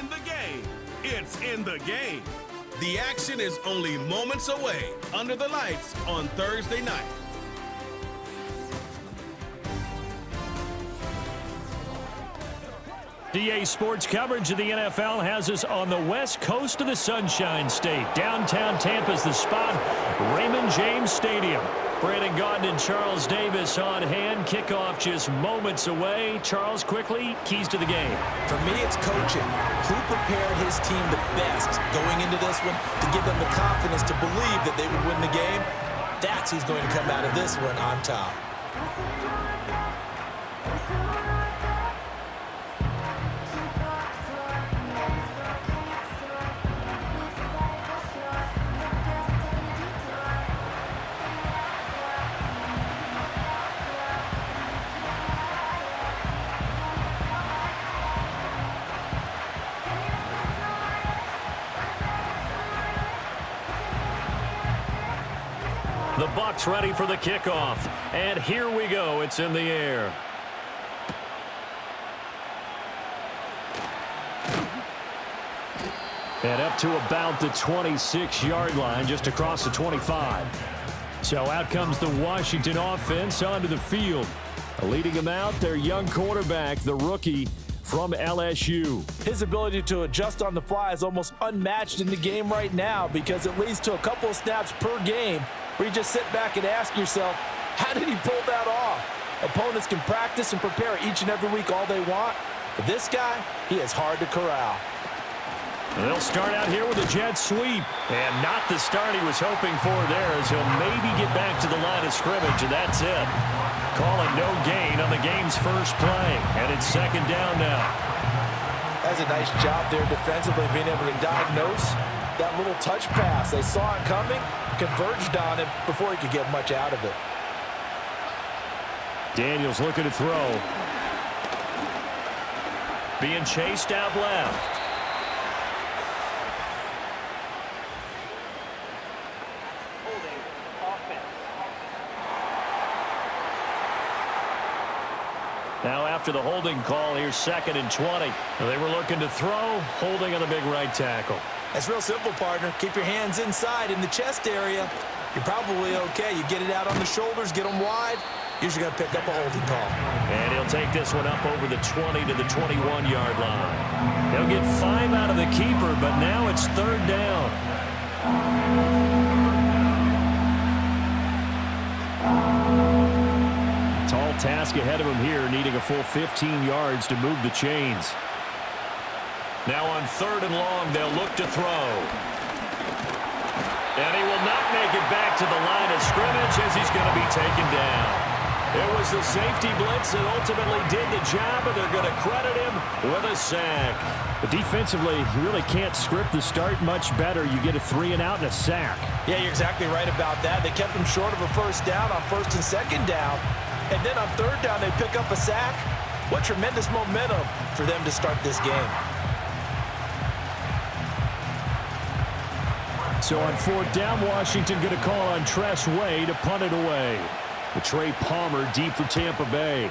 in the game. It's in the game. The action is only moments away under the lights on Thursday night. DA Sports coverage of the NFL has us on the west coast of the Sunshine State. Downtown Tampa's the spot, Raymond James Stadium. Brandon Gaudin and Charles Davis on hand. Kickoff just moments away. Charles, quickly, keys to the game. For me, it's coaching. Who prepared his team the best going into this one to give them the confidence to believe that they would win the game? That's who's going to come out of this one on top. The Bucs ready for the kickoff. And here we go. It's in the air. And up to about the 26-yard line, just across the 25. So out comes the Washington offense onto the field. Leading them out, their young quarterback, the rookie from LSU. His ability to adjust on the fly is almost unmatched in the game right now because it leads to a couple of snaps per game where you just sit back and ask yourself, how did he pull that off? Opponents can practice and prepare each and every week all they want, but this guy, he is hard to corral. They'll start out here with a jet sweep, and not the start he was hoping for there, as he'll maybe get back to the line of scrimmage, and that's it. Calling no gain on the game's first play, and it's second down now. That's a nice job there defensively, being able to diagnose that little touch pass. They saw it coming, converged on it before he could get much out of it. Daniels looking to throw. Being chased out left. Now after the holding call, here's 2nd and 20. They were looking to throw, holding on the big right tackle. That's real simple, partner. Keep your hands inside in the chest area. You're probably okay. You get it out on the shoulders, get them wide. Usually going to pick up a holding call. And he'll take this one up over the 20 to the 21-yard line. They'll get 5 out of the keeper, but now it's 3rd down. Tall task ahead of him here, needing a full 15 yards to move the chains. Now on 3rd and long, they'll look to throw. And he will not make it back to the line of scrimmage as he's going to be taken down. It was the safety blitz that ultimately did the job, and they're going to credit him with a sack. But defensively, you really can't script the start much better. You get a 3-and-out and a sack. Yeah, you're exactly right about that. They kept him short of a first down on 1st and 2nd down. And then on 3rd down, they pick up a sack. What tremendous momentum for them to start this game. So on 4th down, Washington going to call on Tress Way to punt it away. The Trey Palmer deep for Tampa Bay.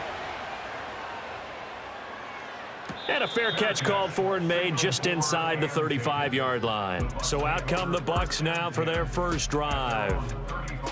And a fair catch called for and made just inside the 35-yard line. So out come the Bucs now for their first drive.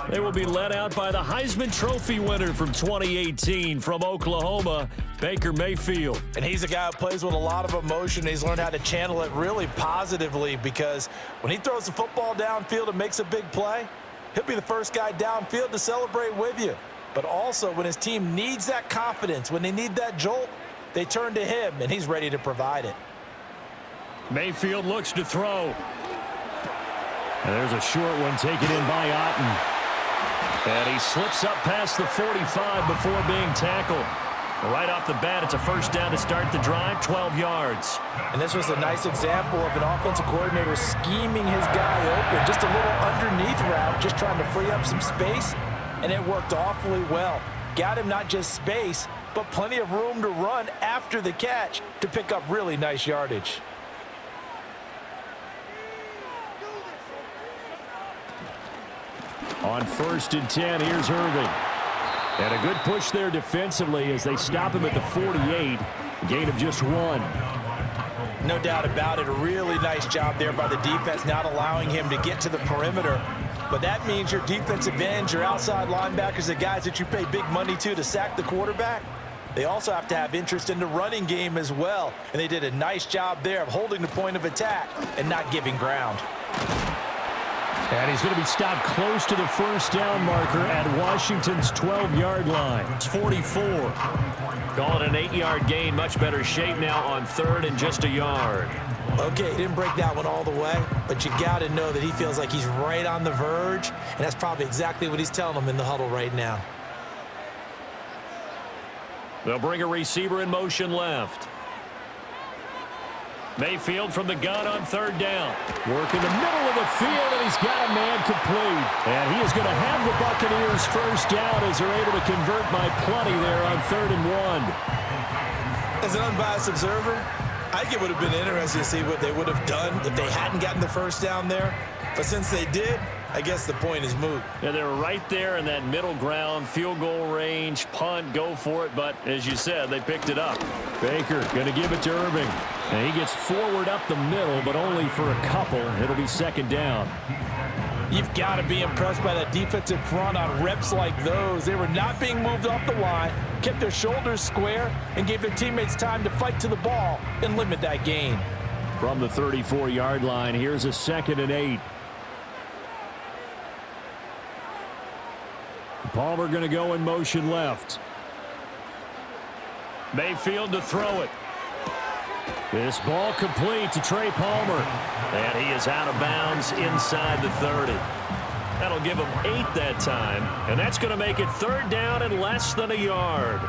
They will be led out by the Heisman Trophy winner from 2018 from Oklahoma, Baker Mayfield. And he's a guy who plays with a lot of emotion. He's learned how to channel it really positively because when he throws the football downfield and makes a big play, he'll be the first guy downfield to celebrate with you. But also when his team needs that confidence, when they need that jolt, they turn to him, and he's ready to provide it. Mayfield looks to throw. And there's a short one taken in by Otten. And he slips up past the 45 before being tackled. Right off the bat, it's a first down to start the drive, 12 yards. And this was a nice example of an offensive coordinator scheming his guy open. Just a little underneath route, just trying to free up some space, and it worked awfully well. Got him not just space, but plenty of room to run after the catch to pick up really nice yardage. On 1st and 10, here's Irving. And a good push there defensively as they stop him at the 48. A gain of just 1. No doubt about it. A really nice job there by the defense, not allowing him to get to the perimeter. But that means your defensive ends, your outside linebackers, the guys that you pay big money to sack the quarterback, they also have to have interest in the running game as well. And they did a nice job there of holding the point of attack and not giving ground. And he's going to be stopped close to the first down marker at Washington's 12-yard line. It's 44. Call it an 8-yard gain. Much better shape now on third and just a yard. Okay, he didn't break that one all the way, but you got to know that he feels like he's right on the verge, and that's probably exactly what he's telling them in the huddle right now. They'll bring a receiver in motion left. Mayfield from the gun on third down. Work in the middle of the field, and he's got a man complete. And he is going to have the Buccaneers first down as they're able to convert by plenty there on 3rd and 1. As an unbiased observer, I think it would have been interesting to see what they would have done if they hadn't gotten the first down there. But since they did, I guess the point is moot. Yeah, they were right there in that middle ground, field goal range, punt, go for it. But as you said, they picked it up. Baker going to give it to Irving. And he gets forward up the middle, but only for a couple. It'll be 2nd down. You've got to be impressed by that defensive front on reps like those. They were not being moved off the line, kept their shoulders square, and gave their teammates time to fight to the ball and limit that gain. From the 34-yard line, here's a 2nd and 8. Palmer going to go in motion left. Mayfield to throw it. This ball complete to Trey Palmer. And he is out of bounds inside the 30. That'll give him 8 that time. And that's going to make it 3rd down and less than a yard.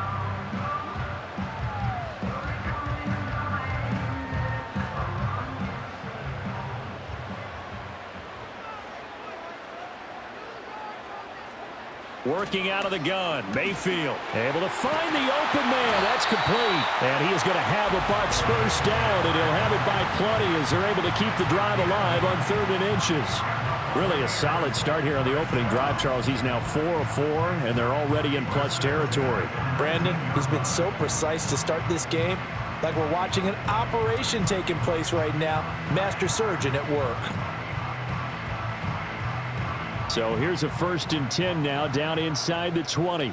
Working out of the gun, Mayfield able to find the open man. That's complete. And he is going to have a Bucs first down, and he'll have it by plenty as they're able to keep the drive alive on 3rd and inches. Really a solid start here on the opening drive, Charles. He's now 4 of 4, and they're already in plus territory. Brandon, he's been so precise to start this game, like we're watching an operation taking place right now. Master surgeon at work. So here's a 1st and 10 now, down inside the 20.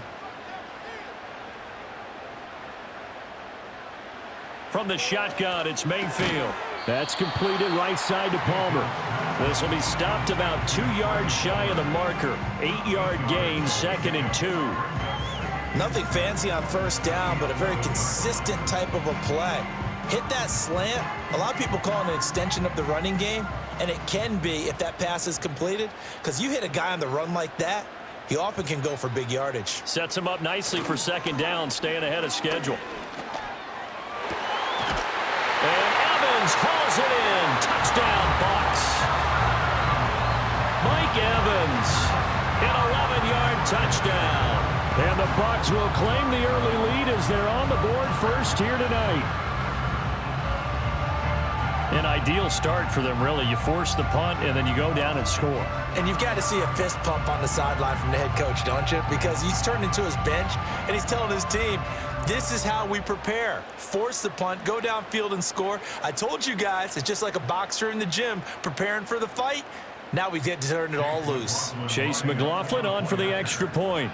From the shotgun, it's Mayfield. That's completed right side to Palmer. This will be stopped about 2 yards shy of the marker. 8-yard gain, 2nd and 2. Nothing fancy on first down, but a very consistent type of a play. Hit that slant. A lot of people call it an extension of the running game, and it can be if that pass is completed, because you hit a guy on the run like that, he often can go for big yardage. Sets him up nicely for 2nd down, staying ahead of schedule. And Evans hauls it in. Touchdown, Bucs. Mike Evans, an 11-yard touchdown. And the Bucs will claim the early lead as they're on the board first here tonight. An ideal start for them, really. You force the punt, and then you go down and score. And you've got to see a fist pump on the sideline from the head coach, don't you? Because he's turned into his bench, and he's telling his team, this is how we prepare. Force the punt, go downfield and score. I told you guys, it's just like a boxer in the gym preparing for the fight. Now we get to turn it all loose. Chase McLaughlin on for the extra point.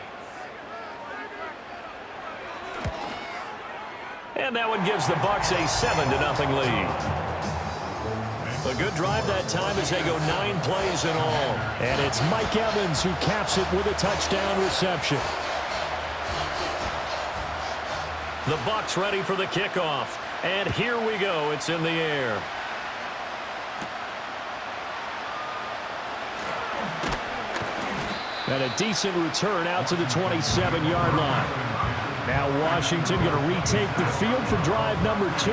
And that one gives the Bucs a 7-0 lead. A good drive that time as they go 9 plays in all. And it's Mike Evans who caps it with a touchdown reception. The Bucs ready for the kickoff. And here we go. It's in the air. And a decent return out to the 27-yard line. Now Washington going to retake the field for drive number 2.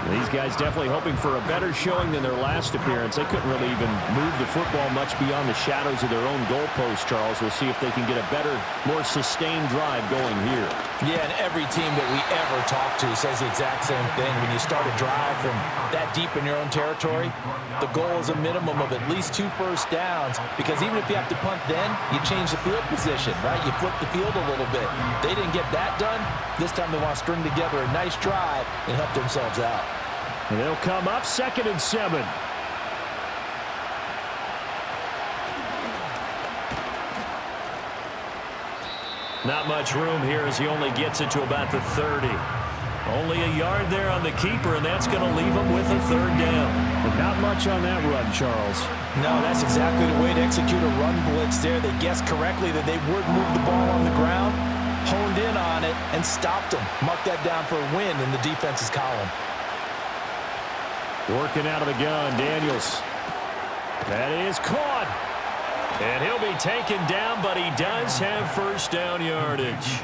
These guys definitely hoping for a better showing than their last appearance. They couldn't really even move the football much beyond the shadows of their own goalpost, Charles. We'll see if they can get a better, more sustained drive going here. Yeah, and every team that we ever talk to says the exact same thing. When you start a drive from that deep in your own territory, the goal is a minimum of at least 2 first downs, because even if you have to punt then, you change the field position, right? You flip the field a little bit. They didn't get that done. This time they want to string together a nice drive and help themselves out. And they'll come up 2nd and 7. Not much room here as he only gets it to about the 30. Only a yard there on the keeper, and that's going to leave him with a 3rd down. But not much on that run, Charles. No, that's exactly the way to execute a run blitz there. They guessed correctly that they would move the ball on the ground, honed in on it, and stopped them. Mark that down for a win in the defense's column. Working out of the gun, Daniels. That is caught. And he'll be taken down, but he does have 1st down yardage.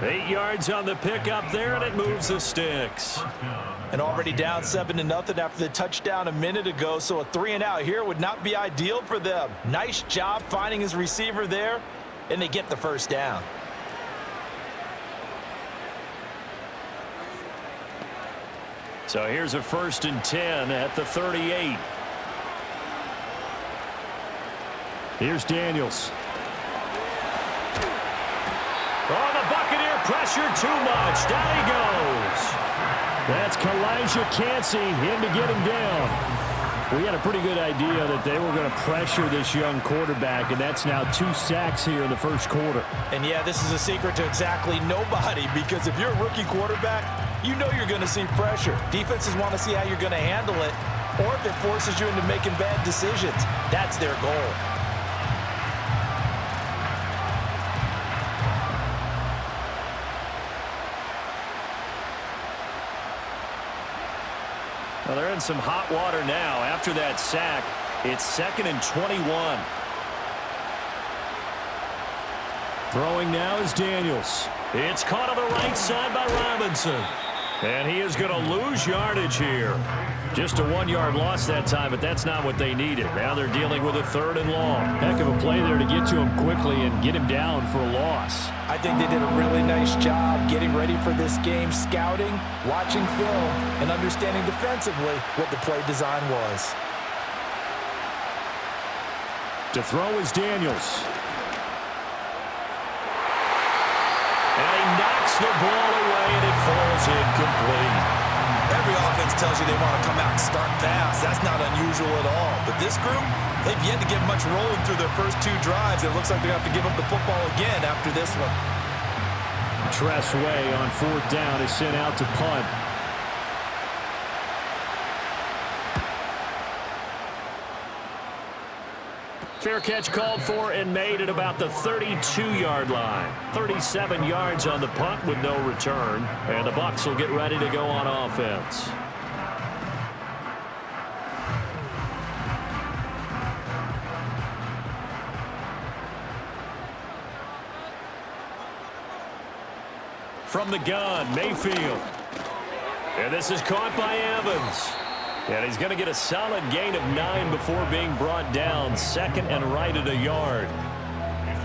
8 yards on the pickup there, and it moves the sticks. And already down 7-0 after the touchdown a minute ago, so a 3-and-out here would not be ideal for them. Nice job finding his receiver there, and they get the 1st down. So here's a 1st and 10 at the 38. Here's Daniels. Oh, the Buccaneer pressure too much. Down he goes. That's Kalijah Cansey in to get him down. We had a pretty good idea that they were going to pressure this young quarterback, and that's now 2 sacks here in the 1st quarter. And yeah, this is a secret to exactly nobody, because if you're a rookie quarterback, you know you're going to see pressure. Defenses want to see how you're going to handle it, or if it forces you into making bad decisions. That's their goal. Well, they're in some hot water now. After that sack, it's 2nd and 21. Throwing now is Daniels. It's caught on the right side by Robinson. And he is going to lose yardage here. Just a 1-yard loss that time, but that's not what they needed. Now they're dealing with a 3rd and long. Heck of a play there to get to him quickly and get him down for a loss. I think they did a really nice job getting ready for this game, scouting, watching film, and understanding defensively what the play design was. To throw is Daniels. And he knocks the ball away, and it falls incomplete. Every offense tells you they want to come out and start fast. That's not unusual at all. But this group, they've yet to get much rolling through their first 2 drives. It looks like they have to give up the football again after this one. Tressway on 4th down is sent out to punt. Fair catch called for and made at about the 32-yard line. 37 yards on the punt with no return. And the Bucs will get ready to go on offense. From the gun, Mayfield. And this is caught by Evans. And he's going to get a solid gain of 9 before being brought down. 2nd and right at a yard.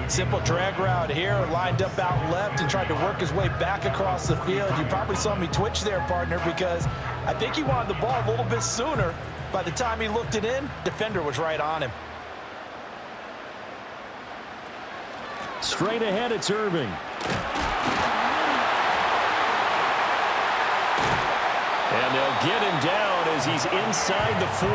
Simple drag route here, lined up out left and tried to work his way back across the field. You probably saw me twitch there, partner, because I think he wanted the ball a little bit sooner. By the time he looked it in, defender was right on him. Straight ahead, it's Irving. And they'll get him down as he's inside the 40.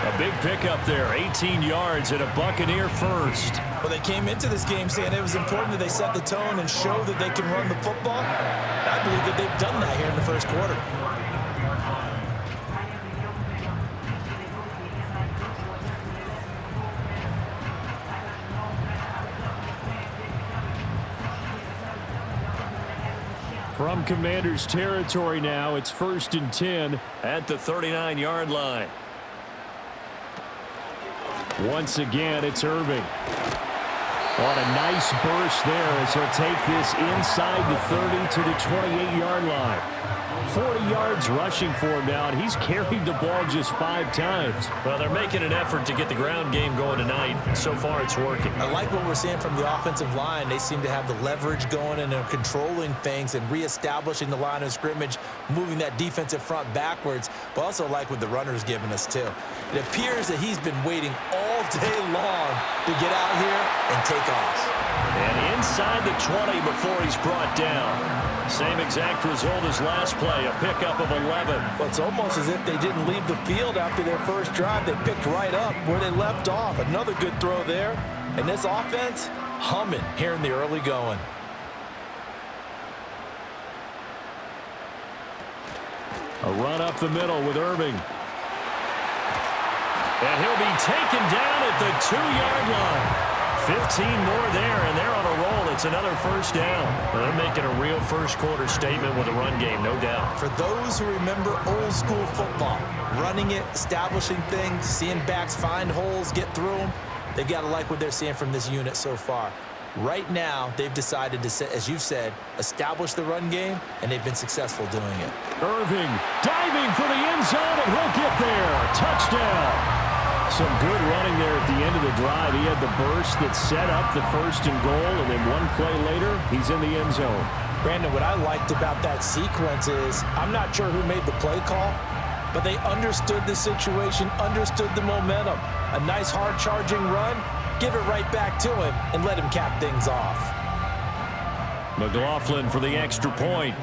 A big pickup there, 18 yards and a Buccaneer 1st. Well, they came into this game saying it was important that they set the tone and show that they can run the football. And I believe that they've done that here in the 1st quarter. From Commanders territory now, it's 1st and 10 at the 39-yard line. Once again, it's Irving. On a nice burst there as he'll take this inside the 30 to the 28-yard line. 40 yards rushing for him now, and he's carried the ball just 5 times. Well, they're making an effort to get the ground game going tonight. So far, it's working. I like what we're seeing from the offensive line. They seem to have the leverage going, and they're controlling things and reestablishing the line of scrimmage, moving that defensive front backwards, but also like what the runner's giving us, too. It appears that he's been waiting all day long to get out here and take off. And inside the 20 before he's brought down. Same exact result as last play, a pickup of 11. Well, it's almost as if they didn't leave the field after their first drive. They picked right up where they left off. Another good throw there. And this offense, humming here in the early going. A run up the middle with Irving. And he'll be taken down at the 2-yard line. 15 more there, and they're on a roll. It's another first down. Well, they're making a real first-quarter statement with a run game, no doubt. For those who remember old-school football, running it, establishing things, seeing backs find holes, get through them, they've got to like what they're seeing from this unit so far. Right now, they've decided to, as you've said, establish the run game, and they've been successful doing it. Irving diving for the end zone, and he'll get there. Touchdown. Some good running there at the end of the drive. He had the burst that set up the 1st and goal, and then one play later, he's in the end zone. Brandon, what I liked about that sequence is I'm not sure who made the play call, but they understood the situation, understood the momentum. A nice hard-charging run, give it right back to him, and let him cap things off. McLaughlin for the extra point.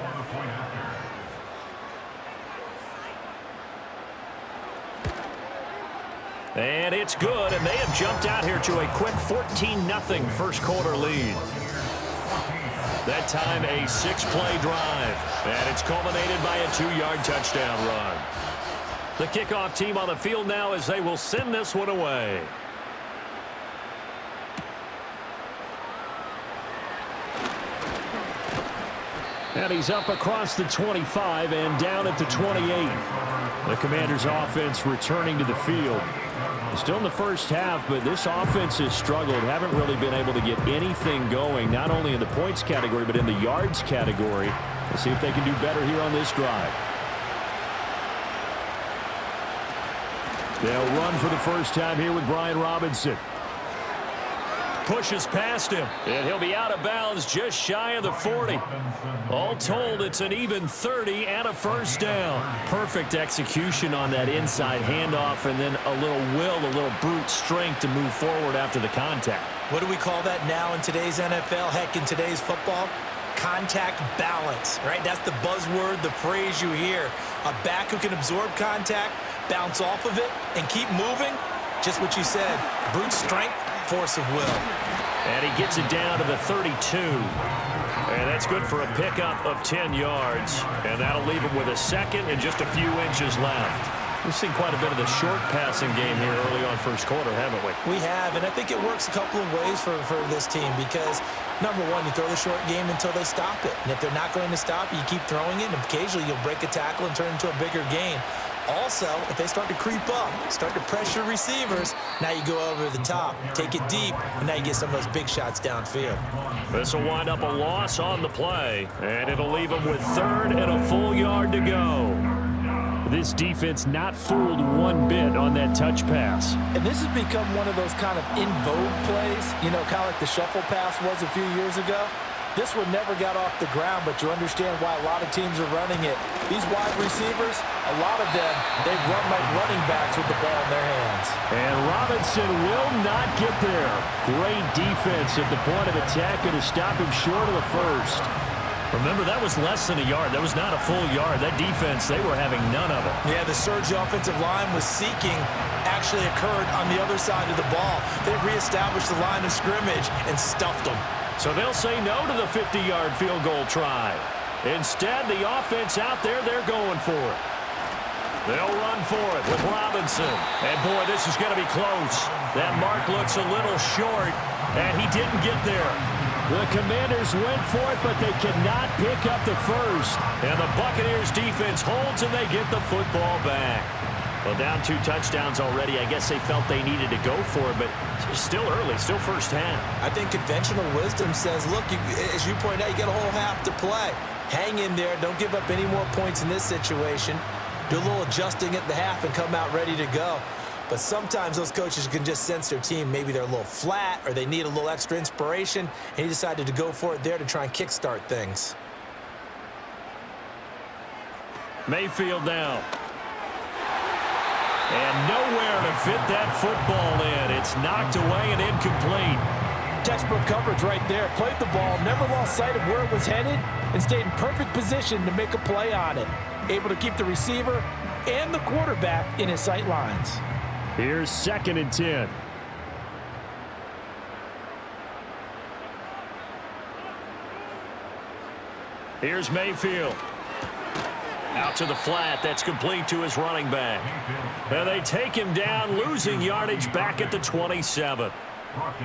And it's good, and they have jumped out here to a quick 14-0 first-quarter lead. That time, a 6-play drive, and it's culminated by a 2-yard touchdown run. The kickoff team on the field now as they will send this one away. And he's up across the 25 and down at the 28. The Commanders' offense returning to the field. Still in the first half, but this offense has struggled. Haven't really been able to get anything going, not only in the points category, but in the yards category. Let's see if they can do better here on this drive. They'll run for the first time here with Brian Robinson. Pushes past him, and he'll be out of bounds just shy of the 40. All told, it's an even 30 and a first down. Perfect execution on that inside handoff, and then a little will, a little brute strength to move forward after the contact. What do we call that now in today's NFL? Heck, in today's football? Contact balance, right? That's the buzzword, the phrase you hear. A back who can absorb contact, bounce off of it, and keep moving. Just what you said, brute strength, force of will. And he gets it down to the 32. And that's good for a pickup of 10 yards. And that'll leave him with a second and just a few inches left. We've seen quite a bit of the short passing game here early on first quarter, haven't we? We have, and I think it works a couple of ways for this team because, number one, you throw the short game until they stop it. And if they're not going to stop it, you keep throwing it, and occasionally you'll break a tackle and turn it into a bigger gain. Also, if they start to creep up, start to pressure receivers, now you go over the top, take it deep, and now you get some of those big shots downfield. This will wind up a loss on the play, and it'll leave them with 3rd and a full yard to go. This defense not fooled one bit on that touch pass. And this has become one of those kind of in vogue plays, you know, kind of like the shuffle pass was a few years ago. This one never got off the ground, but you understand why a lot of teams are running it. These wide receivers, a lot of them, they run like running backs with the ball in their hands. And Robinson will not get there. Great defense at the point of attack and to stop him short of the first. Remember, that was less than a yard. That was not a full yard. That defense, they were having none of it. Yeah, the surge the offensive line was seeking actually occurred on the other side of the ball. They reestablished the line of scrimmage and stuffed them. So they'll say no to the 50-yard field goal try. Instead, the offense out there, they're going for it. They'll run for it with Robinson. And, boy, this is going to be close. That mark looks a little short, and he didn't get there. The Commanders went for it, but they cannot pick up the first. And the Buccaneers defense holds, and they get the football back. Well, down 2 touchdowns already. I guess they felt they needed to go for it, but still early, still first half. I think conventional wisdom says, look, as you point out, you got a whole half to play. Hang in there. Don't give up any more points in this situation. Do a little adjusting at the half and come out ready to go. But sometimes those coaches can just sense their team. Maybe they're a little flat or they need a little extra inspiration, and he decided to go for it there to try and kickstart things. Mayfield down. And nowhere to fit that football in. It's knocked away and incomplete. Textbook coverage right there. Played the ball, never lost sight of where it was headed, and stayed in perfect position to make a play on it. Able to keep the receiver and the quarterback in his sight lines. Here's 2nd and 10. Here's Mayfield. Out to the flat. That's complete to his running back. And they take him down, losing yardage back at the 27.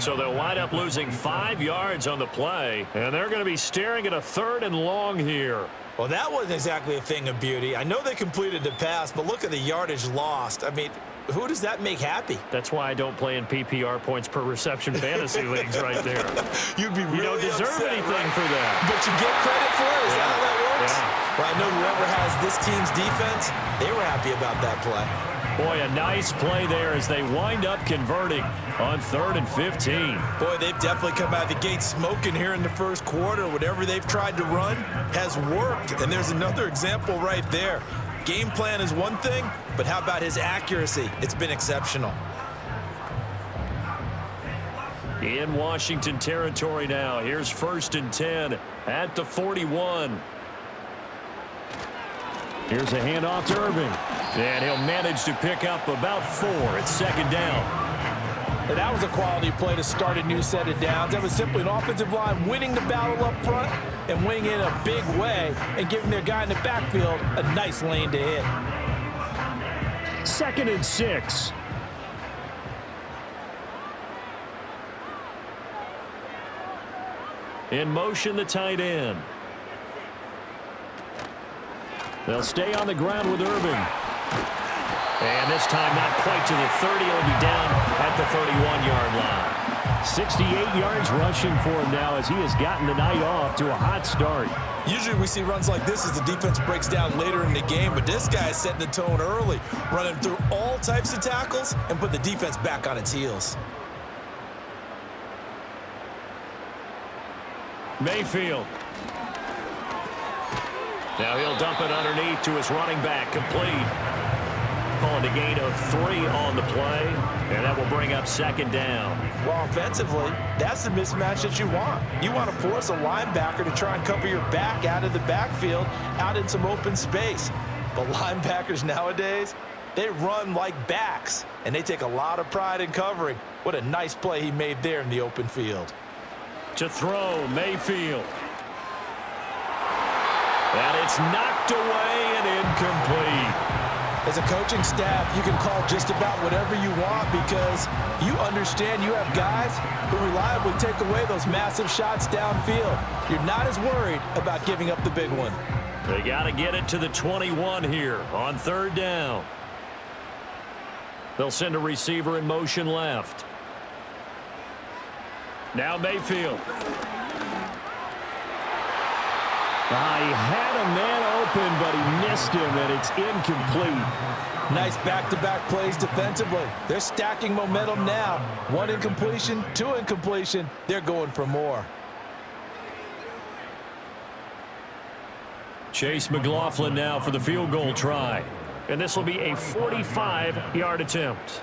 So they'll wind up losing 5 yards on the play, and they're going to be staring at a 3rd and long here. Well, that wasn't exactly a thing of beauty. I know they completed the pass, but look at the yardage lost. I mean, who does that make happy? That's why I don't play in PPR points per reception fantasy leagues right there. You'd be really You don't deserve upset, anything right? for that. But you get credit for it? Is that how that works? Yeah. Well, I know whoever has this team's defense, they were happy about that play. Boy, a nice play there as they wind up converting on 3rd and 15. Boy, they've definitely come out of the gate smoking here in the first quarter. Whatever they've tried to run has worked, and there's another example right there. Game plan is one thing, but how about his accuracy? It's been exceptional. In Washington territory now. Here's 1st and 10 at the 41. Here's a handoff to Irving. And he'll manage to pick up about 4. It's 2nd down. And that was a quality play to start a new set of downs. That was simply an offensive line winning the battle up front and winning in a big way and giving their guy in the backfield a nice lane to hit. 2nd and 6. In motion, the tight end. They'll stay on the ground with Irving. And this time not quite to the 30. He'll be down at the 31-yard line. 68 yards rushing for him now as he has gotten the night off to a hot start. Usually we see runs like this as the defense breaks down later in the game, but this guy is setting the tone early, running through all types of tackles and put the defense back on its heels. Mayfield. Now he'll dump it underneath to his running back, complete. Calling a gain of 3 on the play, and that will bring up 2nd down. Well, offensively, that's the mismatch that you want. You want to force a linebacker to try and cover your back out of the backfield, out in some open space. But linebackers nowadays, they run like backs, and they take a lot of pride in covering. What a nice play he made there in the open field. To throw, Mayfield. And it's knocked away and incomplete. As a coaching staff, you can call just about whatever you want because you understand you have guys who reliably take away those massive shots downfield. You're not as worried about giving up the big one. They got to get it to the 21 here on 3rd down. They'll send a receiver in motion left. Now Mayfield. He had a man open, but he missed him, and it's incomplete. Nice back-to-back plays defensively. They're stacking momentum now. 1 incompletion, 2 incompletion. They're going for more. Chase McLaughlin now for the field goal try. And this will be a 45-yard attempt.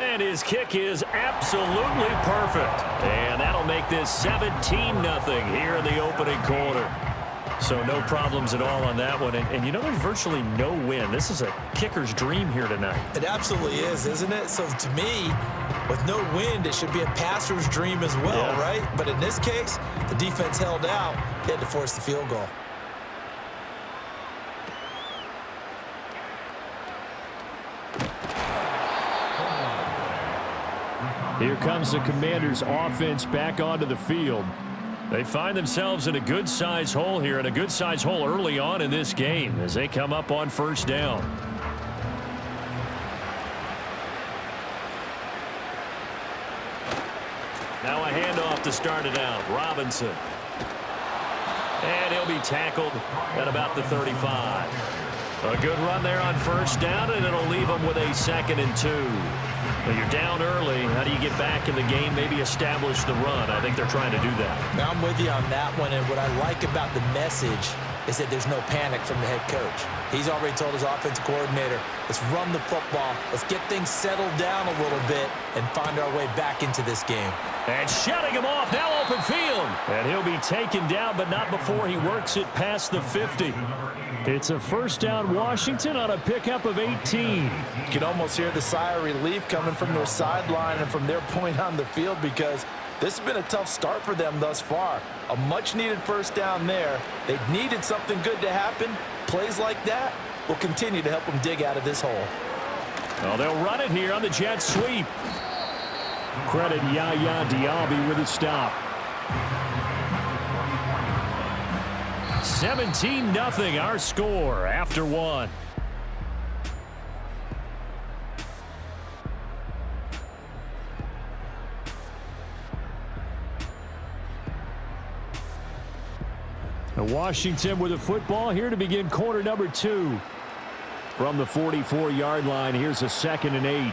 And his kick is absolutely perfect. And that'll make this 17-0 here in the opening quarter. So no problems at all on that one. And you know, there's virtually no win. This is a kicker's dream here tonight. It absolutely is, isn't it? So to me, with no wind, it should be a passer's dream as well, right? But in this case, the defense held out. They had to force the field goal. Here comes the Commanders' offense back onto the field. They find themselves in a good-sized hole here, and a good-sized hole early on in this game as they come up on 1st down. Now a handoff to start it out. Robinson. And he'll be tackled at about the 35. A good run there on 1st down, and it'll leave them with a 2nd and 2. Well, you're down early. How do you get back in the game, maybe establish the run? I think they're trying to do that. Now I'm with you on that one, and what I like about the message is that there's no panic from the head coach. He's already told his offensive coordinator, let's run the football, let's get things settled down a little bit and find our way back into this game. And shutting him off, now open field. And he'll be taken down, but not before he works it past the 50. It's a first down Washington on a pickup of 18. You can almost hear the sigh of relief coming from their sideline and from their point on the field because this has been a tough start for them thus far. A much-needed first down there. They needed something good to happen. Plays like that will continue to help them dig out of this hole. Well, they'll run it here on the jet sweep. Credit Yaya Diaby with a stop. 17-0 our score after one. Washington with the football here to begin quarter number 2. From the 44-yard line, here's a 2nd and 8.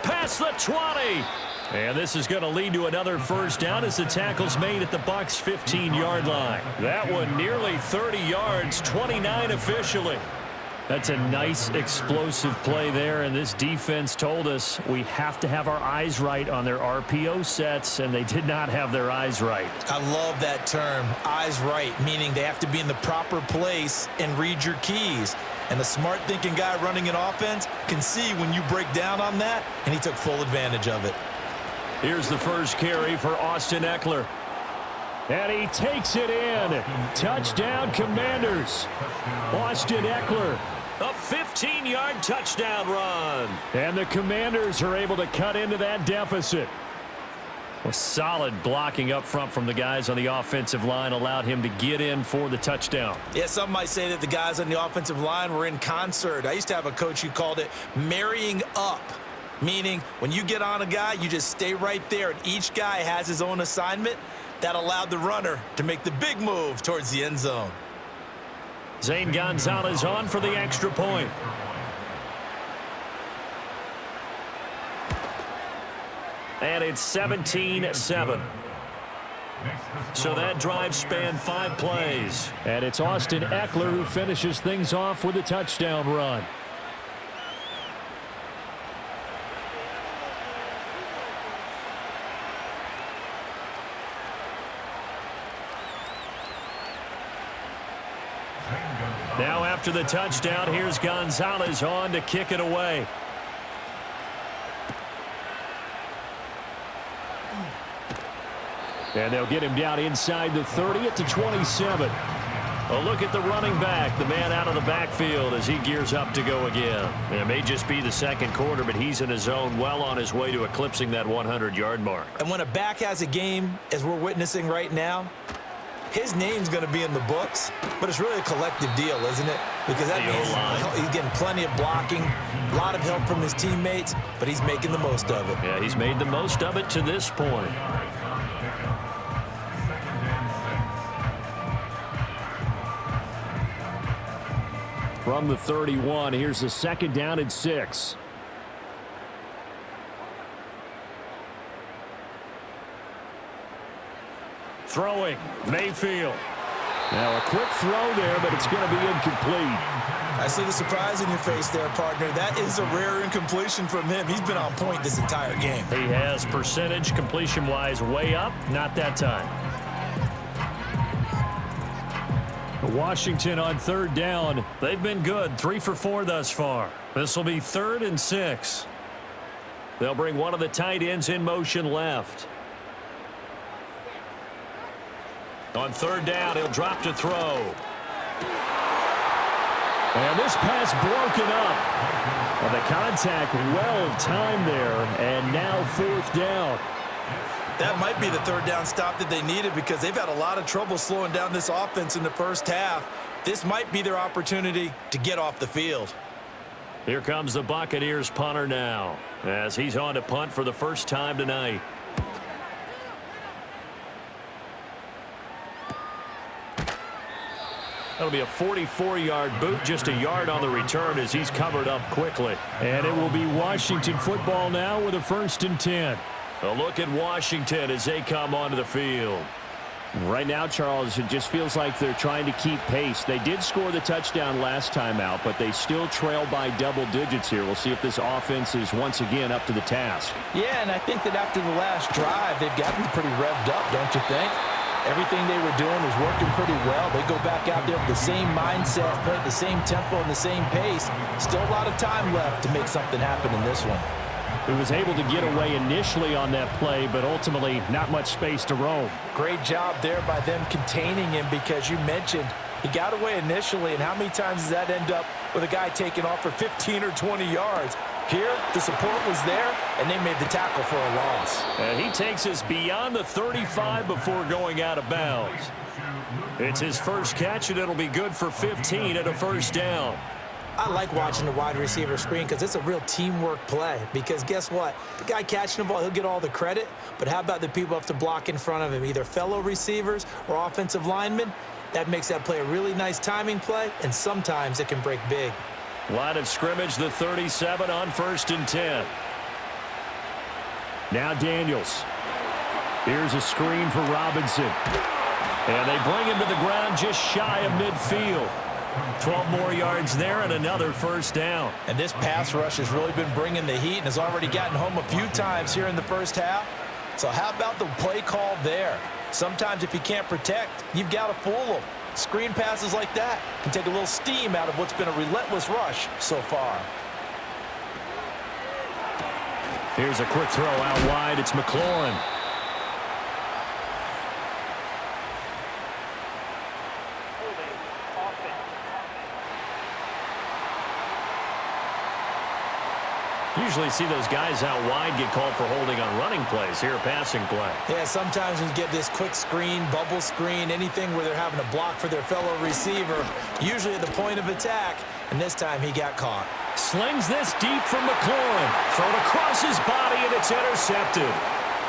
Past the 20. And this is going to lead to another first down as the tackle's made at the Bucs' 15-yard line. That one nearly 30 yards, 29 officially. That's a nice explosive play there, and this defense told us we have to have our eyes right on their RPO sets, and they did not have their eyes right. I love that term, eyes right, meaning they have to be in the proper place and read your keys. And the smart thinking guy running an offense can see when you break down on that, and he took full advantage of it. Here's the first carry for Austin Ekeler. And he takes it in. Touchdown, Commanders. Austin Ekeler. A 15-yard touchdown run. And the Commanders are able to cut into that deficit. A solid blocking up front from the guys on the offensive line allowed him to get in for the touchdown. Yeah, some might say that the guys on the offensive line were in concert. I used to have a coach who called it marrying up, meaning when you get on a guy, you just stay right there, and each guy has his own assignment. That allowed the runner to make the big move towards the end zone. Zane Gonzalez on for the extra point. And it's 17-7. So that drive spanned 5 plays. And it's Austin Ekeler who finishes things off with a touchdown run. Now after the touchdown, here's Gonzalez on to kick it away. And they'll get him down inside the 30 at the 27. A look at the running back, the man out of the backfield as he gears up to go again. It may just be the second quarter, but he's in his zone, well on his way to eclipsing that 100-yard mark. And when a back has a game, as we're witnessing right now, his name's going to be in the books, but it's really a collective deal, isn't it? Because that means he's getting plenty of blocking, a lot of help from his teammates, but he's making the most of it. Yeah, he's made the most of it to this point. From the 31, here's a 2nd down and 6. Throwing, Mayfield. Now a quick throw there, but it's going to be incomplete. I see the surprise in your face there, partner. That is a rare incompletion from him. He's been on point this entire game. He has percentage completion-wise way up, not that time. Washington on 3rd down. They've been good, 3 for 4 thus far. This will be 3rd and 6. They'll bring one of the tight ends in motion left. On 3rd down, he'll drop to throw. And this pass broken up. And the contact well timed there, and now 4th down. That might be the 3rd down stop that they needed because they've had a lot of trouble slowing down this offense in the first half. This might be their opportunity to get off the field. Here comes the Buccaneers punter now as he's on to punt for the first time tonight. That'll be a 44-yard boot, just a yard on the return as he's covered up quickly. And it will be Washington football now with a 1st and 10. A look at Washington as they come onto the field. Right now, Charles, it just feels like they're trying to keep pace. They did score the touchdown last time out, but they still trail by double digits here. We'll see if this offense is once again up to the task. Yeah, and I think that after the last drive, they've gotten pretty revved up, don't you think? Everything they were doing was working pretty well. They go back out there with the same mindset, play at the same tempo and the same pace. Still a lot of time left to make something happen in this one. He was able to get away initially on that play, but ultimately not much space to roam. Great job there by them containing him, because you mentioned he got away initially, and how many times does that end up with a guy taking off for 15 or 20 yards? Here, the support was there, and they made the tackle for a loss. And he takes us beyond the 35 before going out of bounds. It's his first catch, and it'll be good for 15 and a first down. I like watching the wide receiver screen because it's a real teamwork play. Because guess what? The guy catching the ball, he'll get all the credit. But how about the people who have to block in front of him, either fellow receivers or offensive linemen? That makes that play a really nice timing play, and sometimes it can break big. Line of scrimmage, the 37 on 1st and 10. Now Daniels. Here's a screen for Robinson. And they bring him to the ground just shy of midfield. 12 more yards there and another first down. And this pass rush has really been bringing the heat and has already gotten home a few times here in the first half. So how about the play call there? Sometimes if you can't protect, you've got to fool them. Screen passes like that can take a little steam out of what's been a relentless rush so far. Here's a quick throw out wide. It's McLaurin. Usually see those guys out wide get called for holding on running plays. Here, a passing play. Yeah, sometimes when you get this quick screen, bubble screen, anything where they're having to block for their fellow receiver, usually at the point of attack, and this time he got caught. Slings this deep from McLaurin. Thrown across his body, and it's intercepted.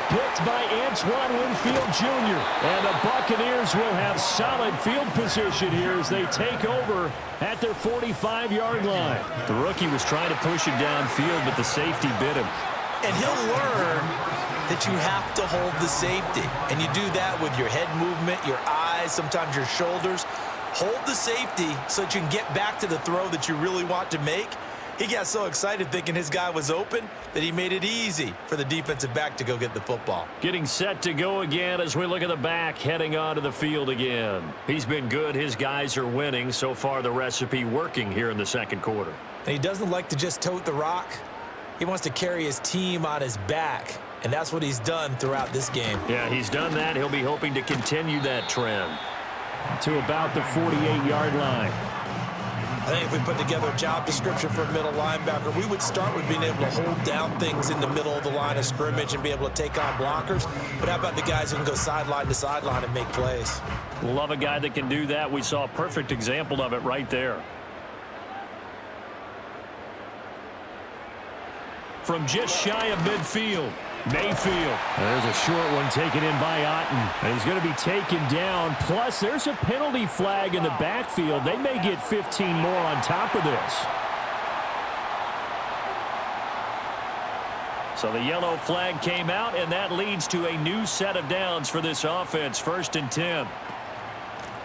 Picked by Antoine Winfield Jr. And the Buccaneers will have solid field position here as they take over at their 45-yard line. The rookie was trying to push it downfield, but the safety bit him. And he'll learn that you have to hold the safety. And you do that with your head movement, your eyes, sometimes your shoulders. Hold the safety so that you can get back to the throw that you really want to make. He got so excited thinking his guy was open that he made it easy for the defensive back to go get the football. Getting set to go again as we look at the back heading onto the field again. He's been good. His guys are winning. So far, the recipe working here in the second quarter. And he doesn't like to just tote the rock. He wants to carry his team on his back, and that's what he's done throughout this game. Yeah, he's done that. He'll be hoping to continue that trend. To about the 48-yard line. I think if we put together a job description for a middle linebacker, we would start with being able to hold down things in the middle of the line of scrimmage and be able to take on blockers. But how about the guys who can go sideline to sideline and make plays? Love a guy that can do that. We saw a perfect example of it right there. From just shy of midfield, Mayfield. There's a short one taken in by Otten. And he's going to be taken down. Plus, there's a penalty flag in the backfield. They may get 15 more on top of this. So the yellow flag came out, and that leads to a new set of downs for this offense. 1st and 10.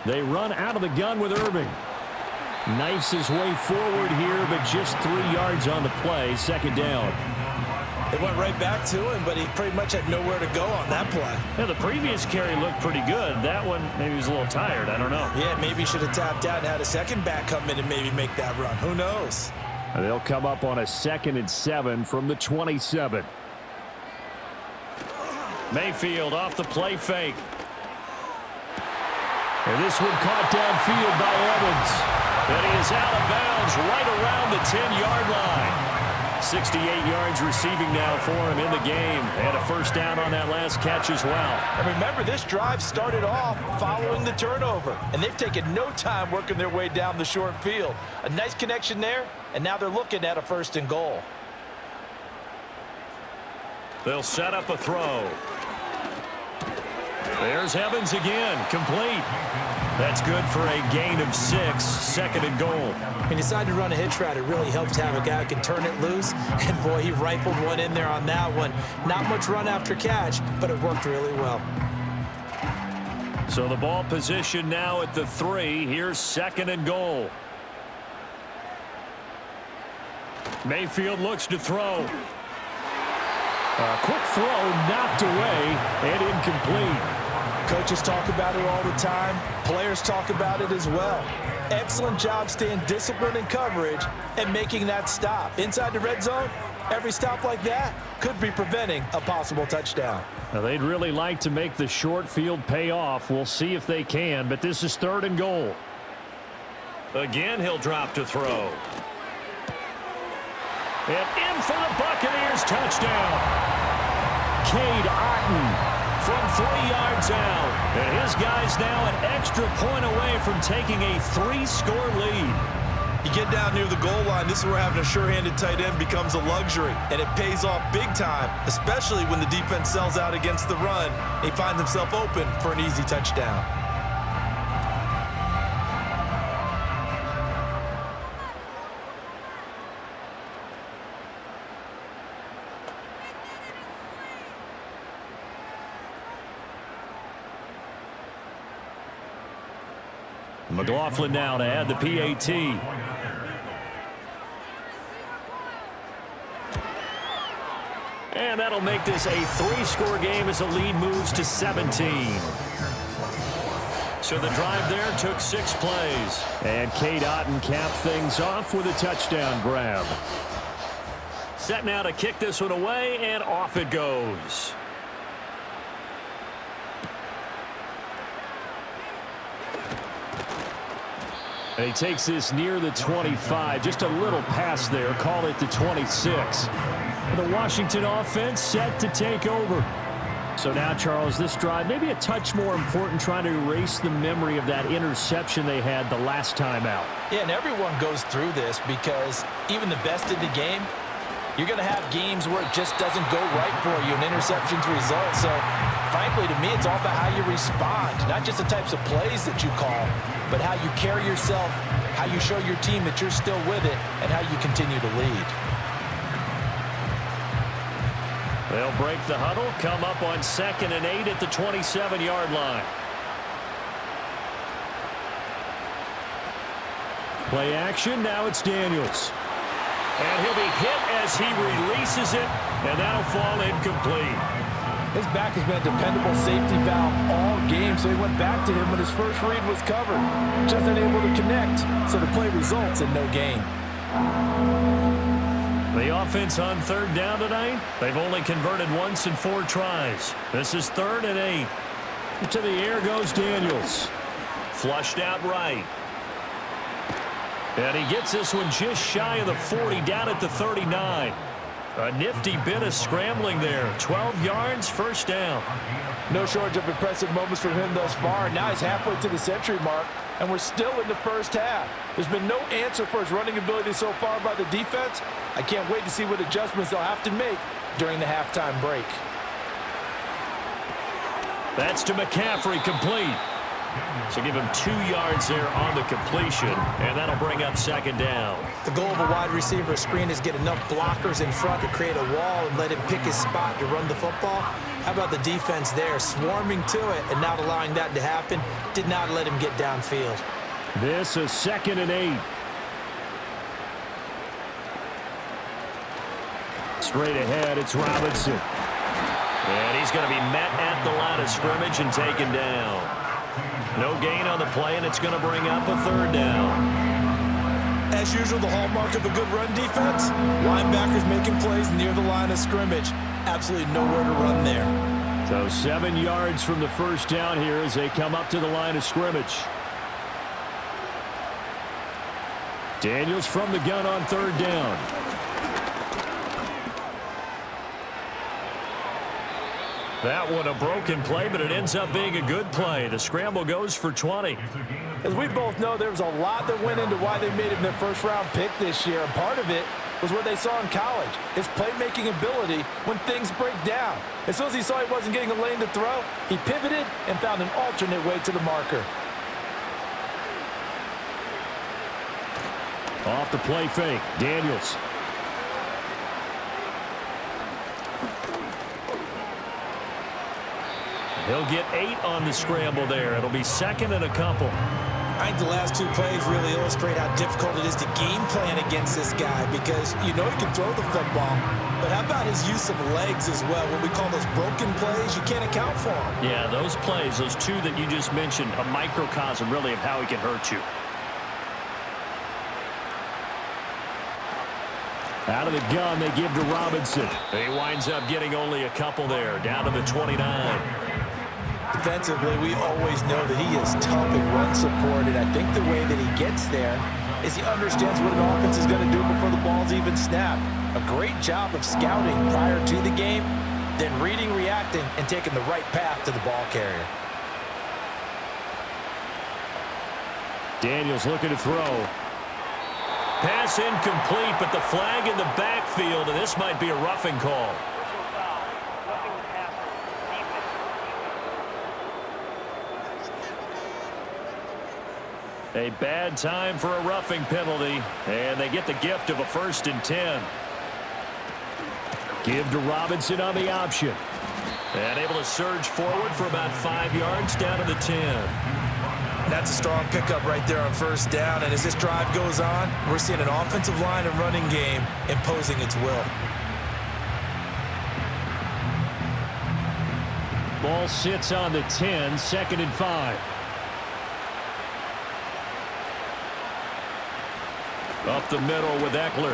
They run out of the gun with Irving. Knifes his way forward here, but just 3 yards on the play. 2nd down. They went right back to him, but he pretty much had nowhere to go on that play. Yeah, the previous carry looked pretty good. That one, maybe he was a little tired. I don't know. Yeah, maybe he should have tapped out and had a second back come in and maybe make that run. Who knows? And they'll come up on a 2nd and 7 from the 27. Mayfield off the play fake. And this one caught downfield by Evans. And he is out of bounds right around the 10-yard line. 68 yards receiving now for him in the game. And a first down on that last catch as well. And remember, this drive started off following the turnover. And they've taken no time working their way down the short field. A nice connection there, and now they're looking at a 1st and goal. They'll set up a throw. There's Evans again, complete. That's good for a gain of 6, second and goal. When you decide to run a hitch route, it really helps to have a guy who can turn it loose. And, boy, he rifled one in there on that one. Not much run after catch, but it worked really well. So the ball position now at the 3. Here's second and goal. Mayfield looks to throw. A quick throw knocked away and incomplete. Coaches talk about it all the time. Players talk about it as well. Excellent job staying disciplined in coverage and making that stop. Inside the red zone, every stop like that could be preventing a possible touchdown. Now, they'd really like to make the short field pay off. We'll see if they can, but this is third and goal. Again, he'll drop to throw. And in for the Buccaneers, touchdown. Cade Otton from 3 yards out. And his guy's now an extra point away from taking a 3-score lead. You get down near the goal line, this is where having a sure-handed tight end becomes a luxury, and it pays off big time, especially when the defense sells out against the run. He finds himself open for an easy touchdown. McLaughlin now to add the PAT. And that'll make this a 3-score game as the lead moves to 17. So the drive there took 6 plays. And Cade Otton capped things off with a touchdown grab. Set now to kick this one away, and off it goes. And he takes this near the 25. Just a little pass there. Call it the 26. The Washington offense set to take over. So now, Charles, this drive maybe a touch more important, trying to erase the memory of that interception they had the last time out. Yeah, and everyone goes through this because even the best in the game, you're going to have games where it just doesn't go right for you, and interceptions result. So, frankly, to me, it's all about how you respond, not just the types of plays that you call, but how you carry yourself, how you show your team that you're still with it, and how you continue to lead. They'll break the huddle, come up on 2nd and 8 at the 27-yard line. Play action, now it's Daniels. And he'll be hit as he releases it, and that'll fall incomplete. His back has been a dependable safety valve all game, so he went back to him when his first read was covered. Just unable to connect, so the play results in no gain. The offense on 3rd down tonight, they've only converted once in 4 tries. This is 3rd and 8. To the air goes Daniels. Flushed out right. And he gets this one just shy of the 40, down at the 39. A nifty bit of scrambling there. 12 yards, first down. No shortage of impressive moments from him thus far. Now he's halfway to the century mark, and we're still in the first half. There's been no answer for his running ability so far by the defense. I can't wait to see what adjustments they'll have to make during the halftime break. That's to McCaffrey, complete. So give him 2 yards there on the completion, and that'll bring up 2nd down. The goal of a wide receiver screen is get enough blockers in front to create a wall and let him pick his spot to run the football. How about the defense there, swarming to it and not allowing that to happen? Did not let him get downfield. This is 2nd and 8. Straight ahead, it's Robinson. And he's going to be met at the line of scrimmage and taken down. No gain on the play, and it's going to bring up a 3rd down. As usual, the hallmark of a good run defense, linebackers making plays near the line of scrimmage. Absolutely nowhere to run there. So 7 yards from the first down here as they come up to the line of scrimmage. Daniels from the gun on 3rd down. That one a broken play, but it ends up being a good play. The scramble goes for 20. As we both know, there was a lot that went into why they made him their first-round pick this year, and part of it was what they saw in college, his playmaking ability when things break down. As soon as he saw he wasn't getting a lane to throw, he pivoted and found an alternate way to the marker. Off the play fake, Daniels. He'll get 8 on the scramble there. It'll be second and a couple. I think the last 2 plays really illustrate how difficult it is to game plan against this guy because you know he can throw the football, but how about his use of legs as well? What we call those broken plays, you can't account for them. Yeah, those plays, those 2 that you just mentioned, a microcosm really of how he can hurt you. Out of the gun, they give to Robinson. He winds up getting only a couple there, down to the 29. Defensively, we always know that he is tough and run support, and I think the way that he gets there is he understands what an offense is going to do before the ball's even snapped. A great job of scouting prior to the game, then reading, reacting, and taking the right path to the ball carrier. Daniels looking to throw. Pass incomplete, but the flag in the backfield, and this might be a roughing call. A bad time for a roughing penalty, and they get the gift of a 1st and 10. Give to Robinson on the option. And able to surge forward for about 5 yards down to the 10. That's a strong pickup right there on 1st down, and as this drive goes on, we're seeing an offensive line and running game imposing its will. Ball sits on the 10, 2nd and 5. Up the middle with Eckler.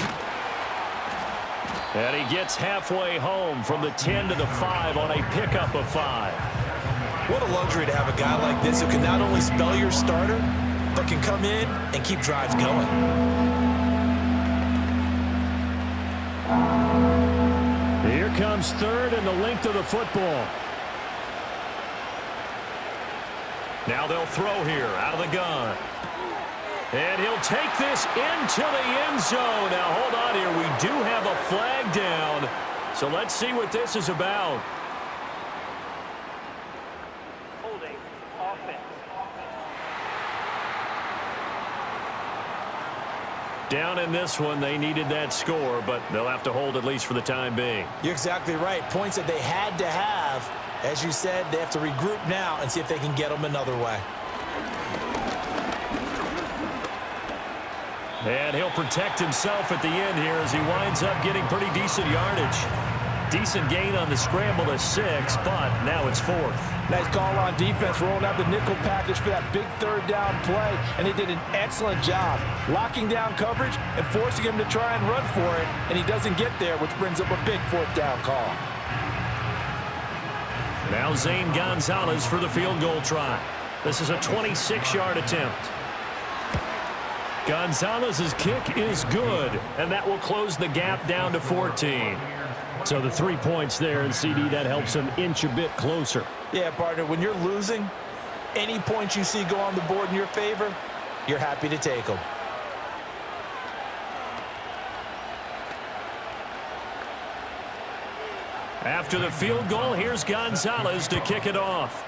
And he gets halfway home from the 10 to the 5 on a pickup of 5. What a luxury to have a guy like this who can not only spell your starter, but can come in and keep drives going. Here comes 3rd and the length of the football. Now they'll throw here out of the gun. And he'll take this into the end zone. Now, hold on here. We do have a flag down. So let's see what this is about. Holding offense. Down in this one, they needed that score, but they'll have to hold at least for the time being. You're exactly right. Points that they had to have. As you said, they have to regroup now and see if they can get them another way. And he'll protect himself at the end here as he winds up getting pretty decent yardage. Decent gain on the scramble to 6, but now it's 4th. Nice call on defense, rolling out the nickel package for that big 3rd down play, and they did an excellent job locking down coverage and forcing him to try and run for it, and he doesn't get there, which brings up a big 4th down call. Now Zane Gonzalez for the field goal try. This is a 26-yard attempt. Gonzalez's kick is good, and that will close the gap down to 14. So the 3 points there, and CD, that helps them inch a bit closer. Yeah, partner, when you're losing, any points you see go on the board in your favor, you're happy to take them. After the field goal, here's Gonzalez to kick it off.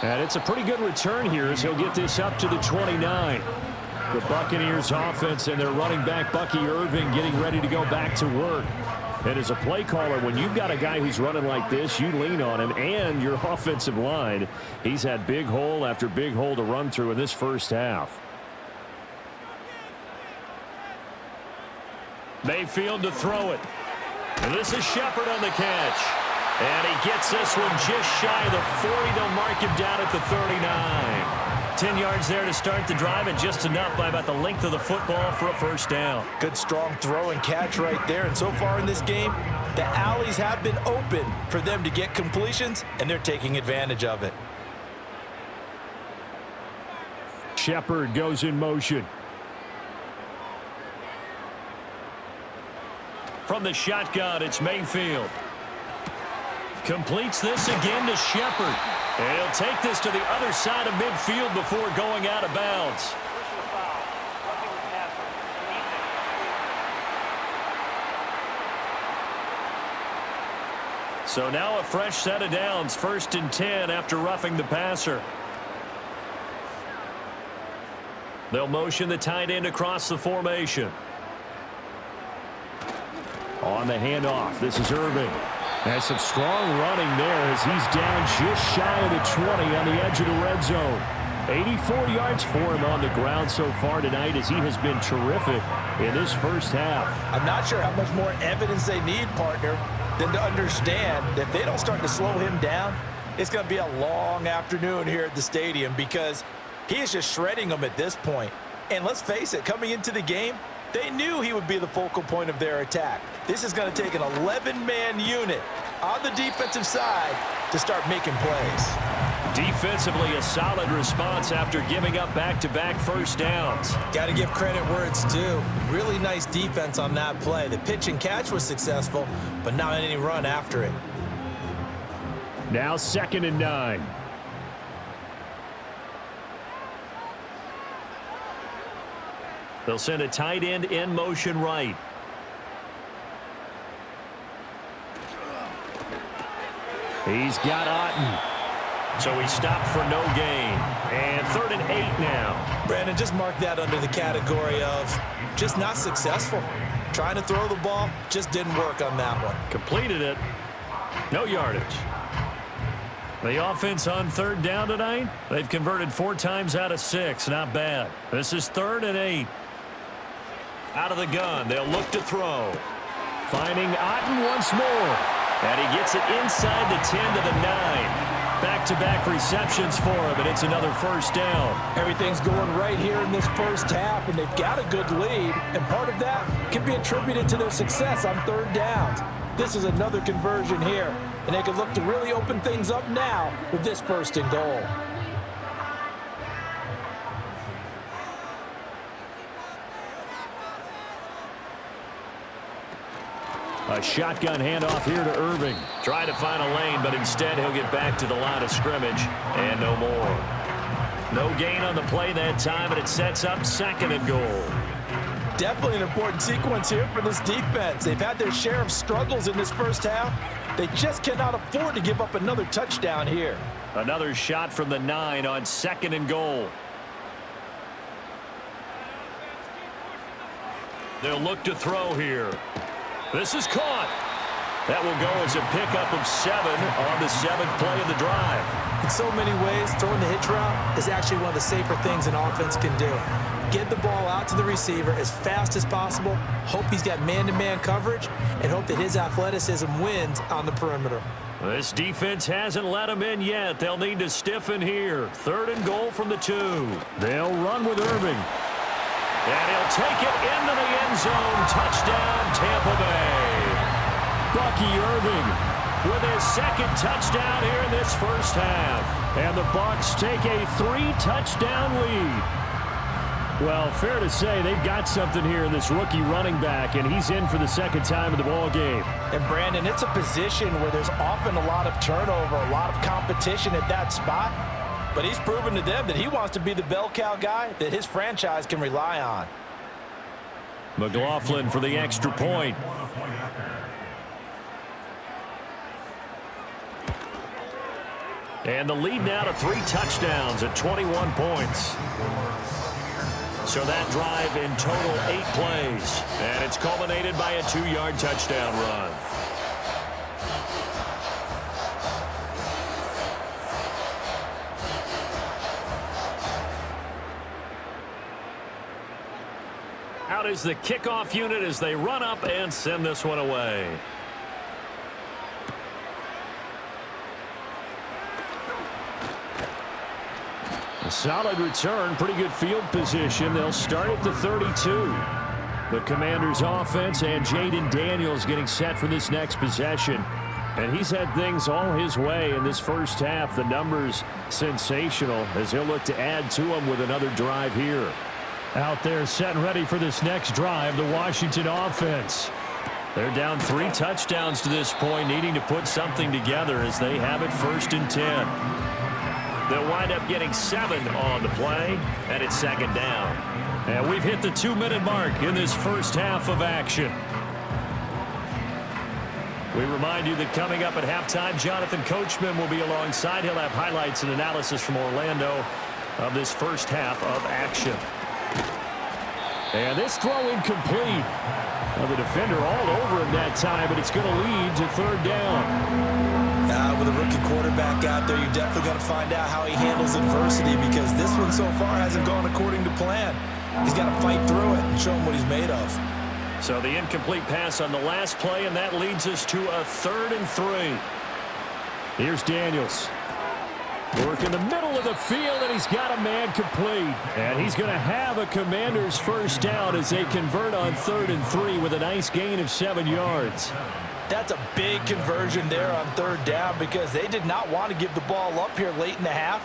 And it's a pretty good return here as he'll get this up to the 29. The Buccaneers offense and their running back, Bucky Irving, getting ready to go back to work. And as a play caller, when you've got a guy who's running like this, you lean on him and your offensive line. He's had big hole after big hole to run through in this first half. Mayfield to throw it. And this is Shepard on the catch. And he gets this one just shy of the 40. They'll mark him down at the 39. 10 yards there to start the drive, and just enough by about the length of the football for a 1st down. Good strong throw and catch right there. And so far in this game, the alleys have been open for them to get completions, and they're taking advantage of it. Shepard goes in motion. From the shotgun, it's Mayfield. Completes this again to Shepard. And he'll take this to the other side of midfield before going out of bounds. So now a fresh set of downs, 1st and 10 after roughing the passer. They'll motion the tight end across the formation. On the handoff, this is Irving. Has some strong running there as he's down just shy of the 20 on the edge of the red zone. 84 yards for him on the ground so far tonight as he has been terrific in this first half. I'm not sure how much more evidence they need, partner, than to understand that if they don't start to slow him down, it's going to be a long afternoon here at the stadium because he is just shredding them at this point. And let's face it, coming into the game, they knew he would be the focal point of their attack. This is going to take an 11-man unit on the defensive side to start making plays. Defensively, a solid response after giving up back-to-back first downs. Got to give credit where it's due. Really nice defense on that play. The pitch and catch was successful, but not any run after it. Now 2nd and 9. They'll send a tight end in motion right. He's got Otten. So he stopped for no gain. And 3rd and 8 now. Brandon, just mark that under the category of just not successful. Trying to throw the ball, just didn't work on that one. Completed it. No yardage. The offense on 3rd down tonight, they've converted 4 times out of 6. Not bad. This is 3rd and 8. Out of the gun, they'll look to throw. Finding Otten once more. And he gets it inside the 10 to the 9. Back-to-back receptions for him, and it's another first down. Everything's going right here in this first half, and they've got a good lead, and part of that can be attributed to their success on 3rd downs. This is another conversion here, and they can look to really open things up now with this 1st and goal. A shotgun handoff here to Irving. Try to find a lane, but instead he'll get back to the line of scrimmage and no more. No gain on the play that time, and it sets up 2nd and goal. Definitely an important sequence here for this defense. They've had their share of struggles in this first half. They just cannot afford to give up another touchdown here. Another shot from the 9 on 2nd and goal. They'll look to throw here. This is caught. That will go as a pickup of 7 on the 7th play of the drive. In so many ways, throwing the hitch route is actually one of the safer things an offense can do. Get the ball out to the receiver as fast as possible, hope he's got man-to-man coverage, and hope that his athleticism wins on the perimeter. This defense hasn't let him in yet. They'll need to stiffen here. 3rd and goal from the 2. They'll run with Irving. And he'll take it into the end zone. Touchdown, Tampa Bay. Bucky Irving with his 2nd touchdown here in this first half. And the Bucs take a 3-touchdown lead. Well, fair to say they've got something here in this rookie running back, and he's in for the 2nd time of the ball game. And Brandon, it's a position where there's often a lot of turnover, a lot of competition at that spot. But he's proven to them that he wants to be the bell cow guy that his franchise can rely on. McLaughlin for the extra point. And the lead now to 3 touchdowns at 21 points. So that drive in total 8 plays. And it's culminated by a 2-yard touchdown run. Out is the kickoff unit as they run up and send this one away. A solid return, pretty good field position. They'll start at the 32. The Commanders' offense and Jaden Daniels getting set for this next possession. And he's had things all his way in this first half. The numbers sensational as he'll look to add to them with another drive here. Out there set and ready for this next drive, the Washington offense. They're down 3 touchdowns to this point, needing to put something together as they have it 1st and 10. They'll wind up getting 7 on the play, and it's 2nd down. And we've hit the 2-minute mark in this first half of action. We remind you that coming up at halftime, Jonathan Coachman will be alongside. He'll have highlights and analysis from Orlando of this first half of action. And this throw incomplete. Well, the defender all over him that time, but it's going to lead to third down. With a rookie quarterback out there, you're definitely going to find out how he handles adversity, because this one so far hasn't gone according to plan. He's got to fight through it and show him what he's made of. So the incomplete pass on the last play, and that leads us to a 3rd and 3. Here's Daniels. Work in the middle of the field, and he's got a man complete. And he's going to have a Commanders first down as they convert on 3rd and 3 with a nice gain of 7 yards. That's a big conversion there on 3rd down, because they did not want to give the ball up here late in the half.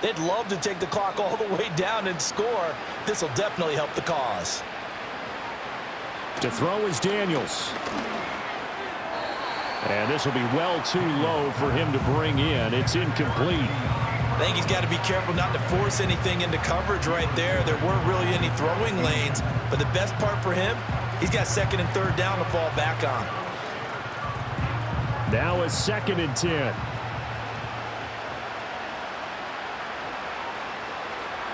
They'd love to take the clock all the way down and score. This will definitely help the cause. To throw is Daniels. And this will be well too low for him to bring in. It's incomplete. I think he's got to be careful not to force anything into coverage right there. There weren't really any throwing lanes, but the best part for him, he's got 2nd and 3rd down to fall back on. Now a 2nd and 10.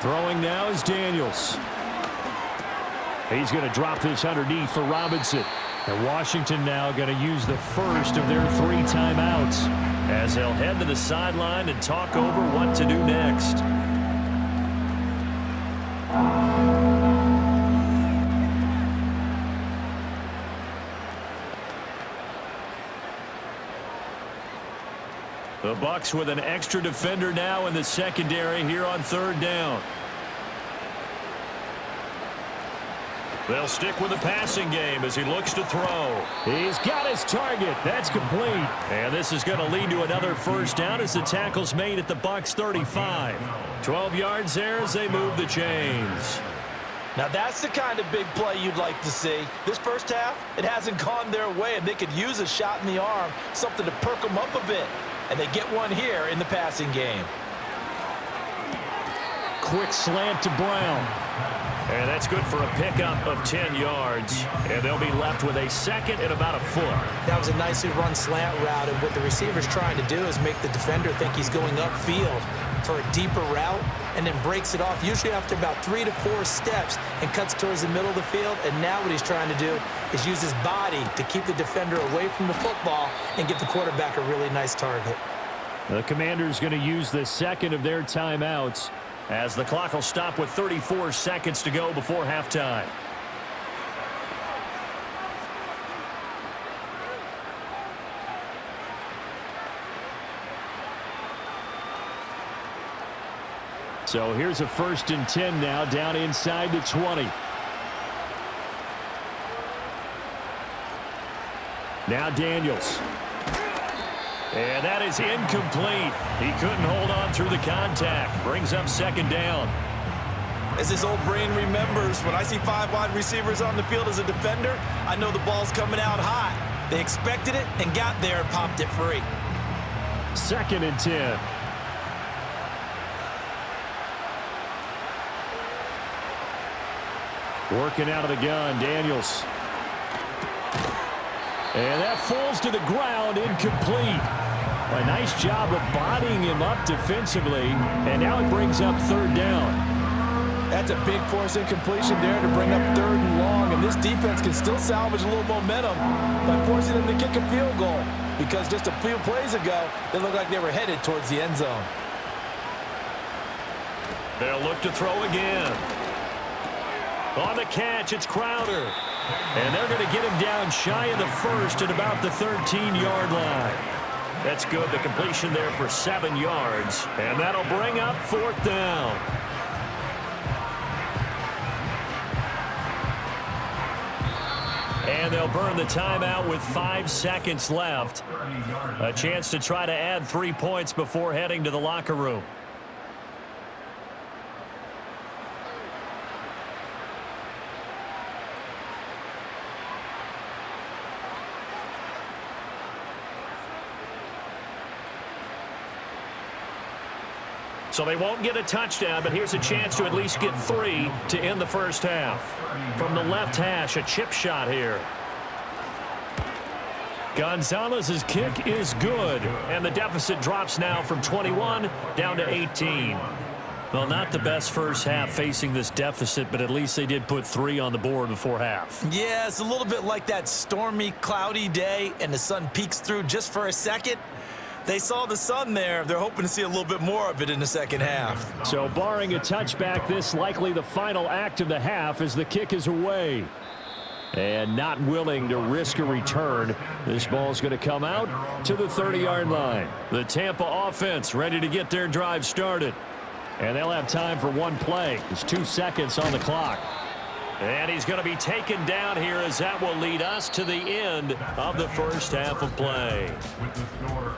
Throwing now is Daniels. He's going to drop this underneath for Robinson. And Washington now going to use the first of their 3 timeouts, as they'll head to the sideline and talk over what to do next. The Bucs with an extra defender now in the secondary here on 3rd down. They'll stick with the passing game as he looks to throw. He's got his target. That's complete. And this is going to lead to another first down as the tackle's made at the Bucs 35. 12 yards there as they move the chains. Now that's the kind of big play you'd like to see. This first half, it hasn't gone their way, and they could use a shot in the arm, something to perk them up a bit. And they get one here in the passing game. Quick slant to Brown. And that's good for a pickup of 10 yards. And they'll be left with a 2nd and about a foot. That was a nicely run slant route, and what the receiver's trying to do is make the defender think he's going upfield for a deeper route, and then breaks it off, usually after about 3 to 4 steps, and cuts towards the middle of the field. And now what he's trying to do is use his body to keep the defender away from the football and give the quarterback a really nice target. The Commanders going to use the 2nd of their timeouts, as the clock will stop with 34 seconds to go before halftime. So here's a 1st and 10 now, down inside the 20. Now Daniels. And that is incomplete. He couldn't hold on through the contact. Brings up 2nd down. As his old brain remembers, when I see 5 wide receivers on the field as a defender, I know the ball's coming out hot. They expected it and got there and popped it free. 2nd and 10. Working out of the gun, Daniels. And that falls to the ground, incomplete. A nice job of bodying him up defensively, and now it brings up 3rd down. That's a big force incompletion there to bring up 3rd and long, and this defense can still salvage a little momentum by forcing them to kick a field goal, because just a few plays ago, they looked like they were headed towards the end zone. They'll look to throw again. On the catch, it's Crowder. And they're going to get him down shy of the 1st at about the 13-yard line. That's good. The completion there for 7 yards. And that'll bring up 4th down. And they'll burn the timeout with 5 seconds left. A chance to try to add 3 points before heading to the locker room. So they won't get a touchdown, but here's a chance to at least get 3 to end the first half. From the left hash, a chip shot here. Gonzalez's kick is good, and the deficit drops now from 21 down to 18. Well, not the best first half facing this deficit, but at least they did put 3 on the board before half. Yeah, it's a little bit like that stormy, cloudy day, and the sun peeks through just for a second. They saw the sun there. They're hoping to see a little bit more of it in the second half. So barring a touchback, this likely the final act of the half as the kick is away. And not willing to risk a return. This ball's going to come out to the 30-yard line. The Tampa offense ready to get their drive started. And they'll have time for one play. There's 2 seconds on the clock. And he's going to be taken down here as that will lead us to the end of the first half of play.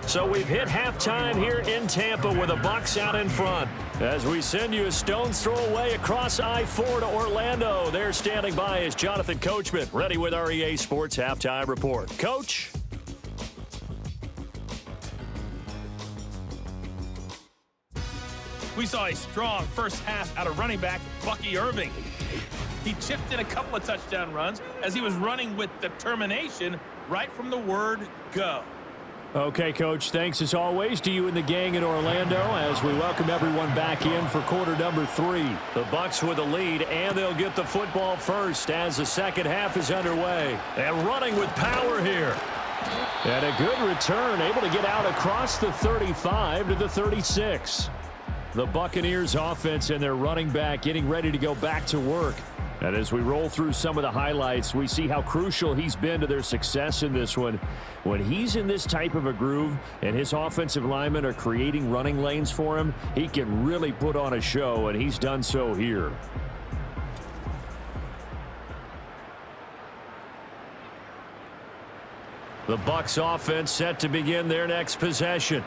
So we've hit halftime here in Tampa with the Bucs out in front. As we send you a stone's throw away across I-4 to Orlando. There standing by is Jonathan Coachman, ready with our EA Sports Halftime Report. Coach? We saw a strong first half out of running back Bucky Irving. He chipped in a couple of touchdown runs as he was running with determination right from the word go. Okay, Coach, thanks as always to you and the gang in Orlando as we welcome everyone back in for quarter number 3. The Bucs with the lead, and they'll get the football first as the second half is underway. And running with power here. And a good return, able to get out across the 35 to the 36. The Buccaneers offense and their running back getting ready to go back to work. And as we roll through some of the highlights, we see how crucial he's been to their success in this one. When he's in this type of a groove and his offensive linemen are creating running lanes for him, he can really put on a show, and he's done so here. The Bucs offense set to begin their next possession.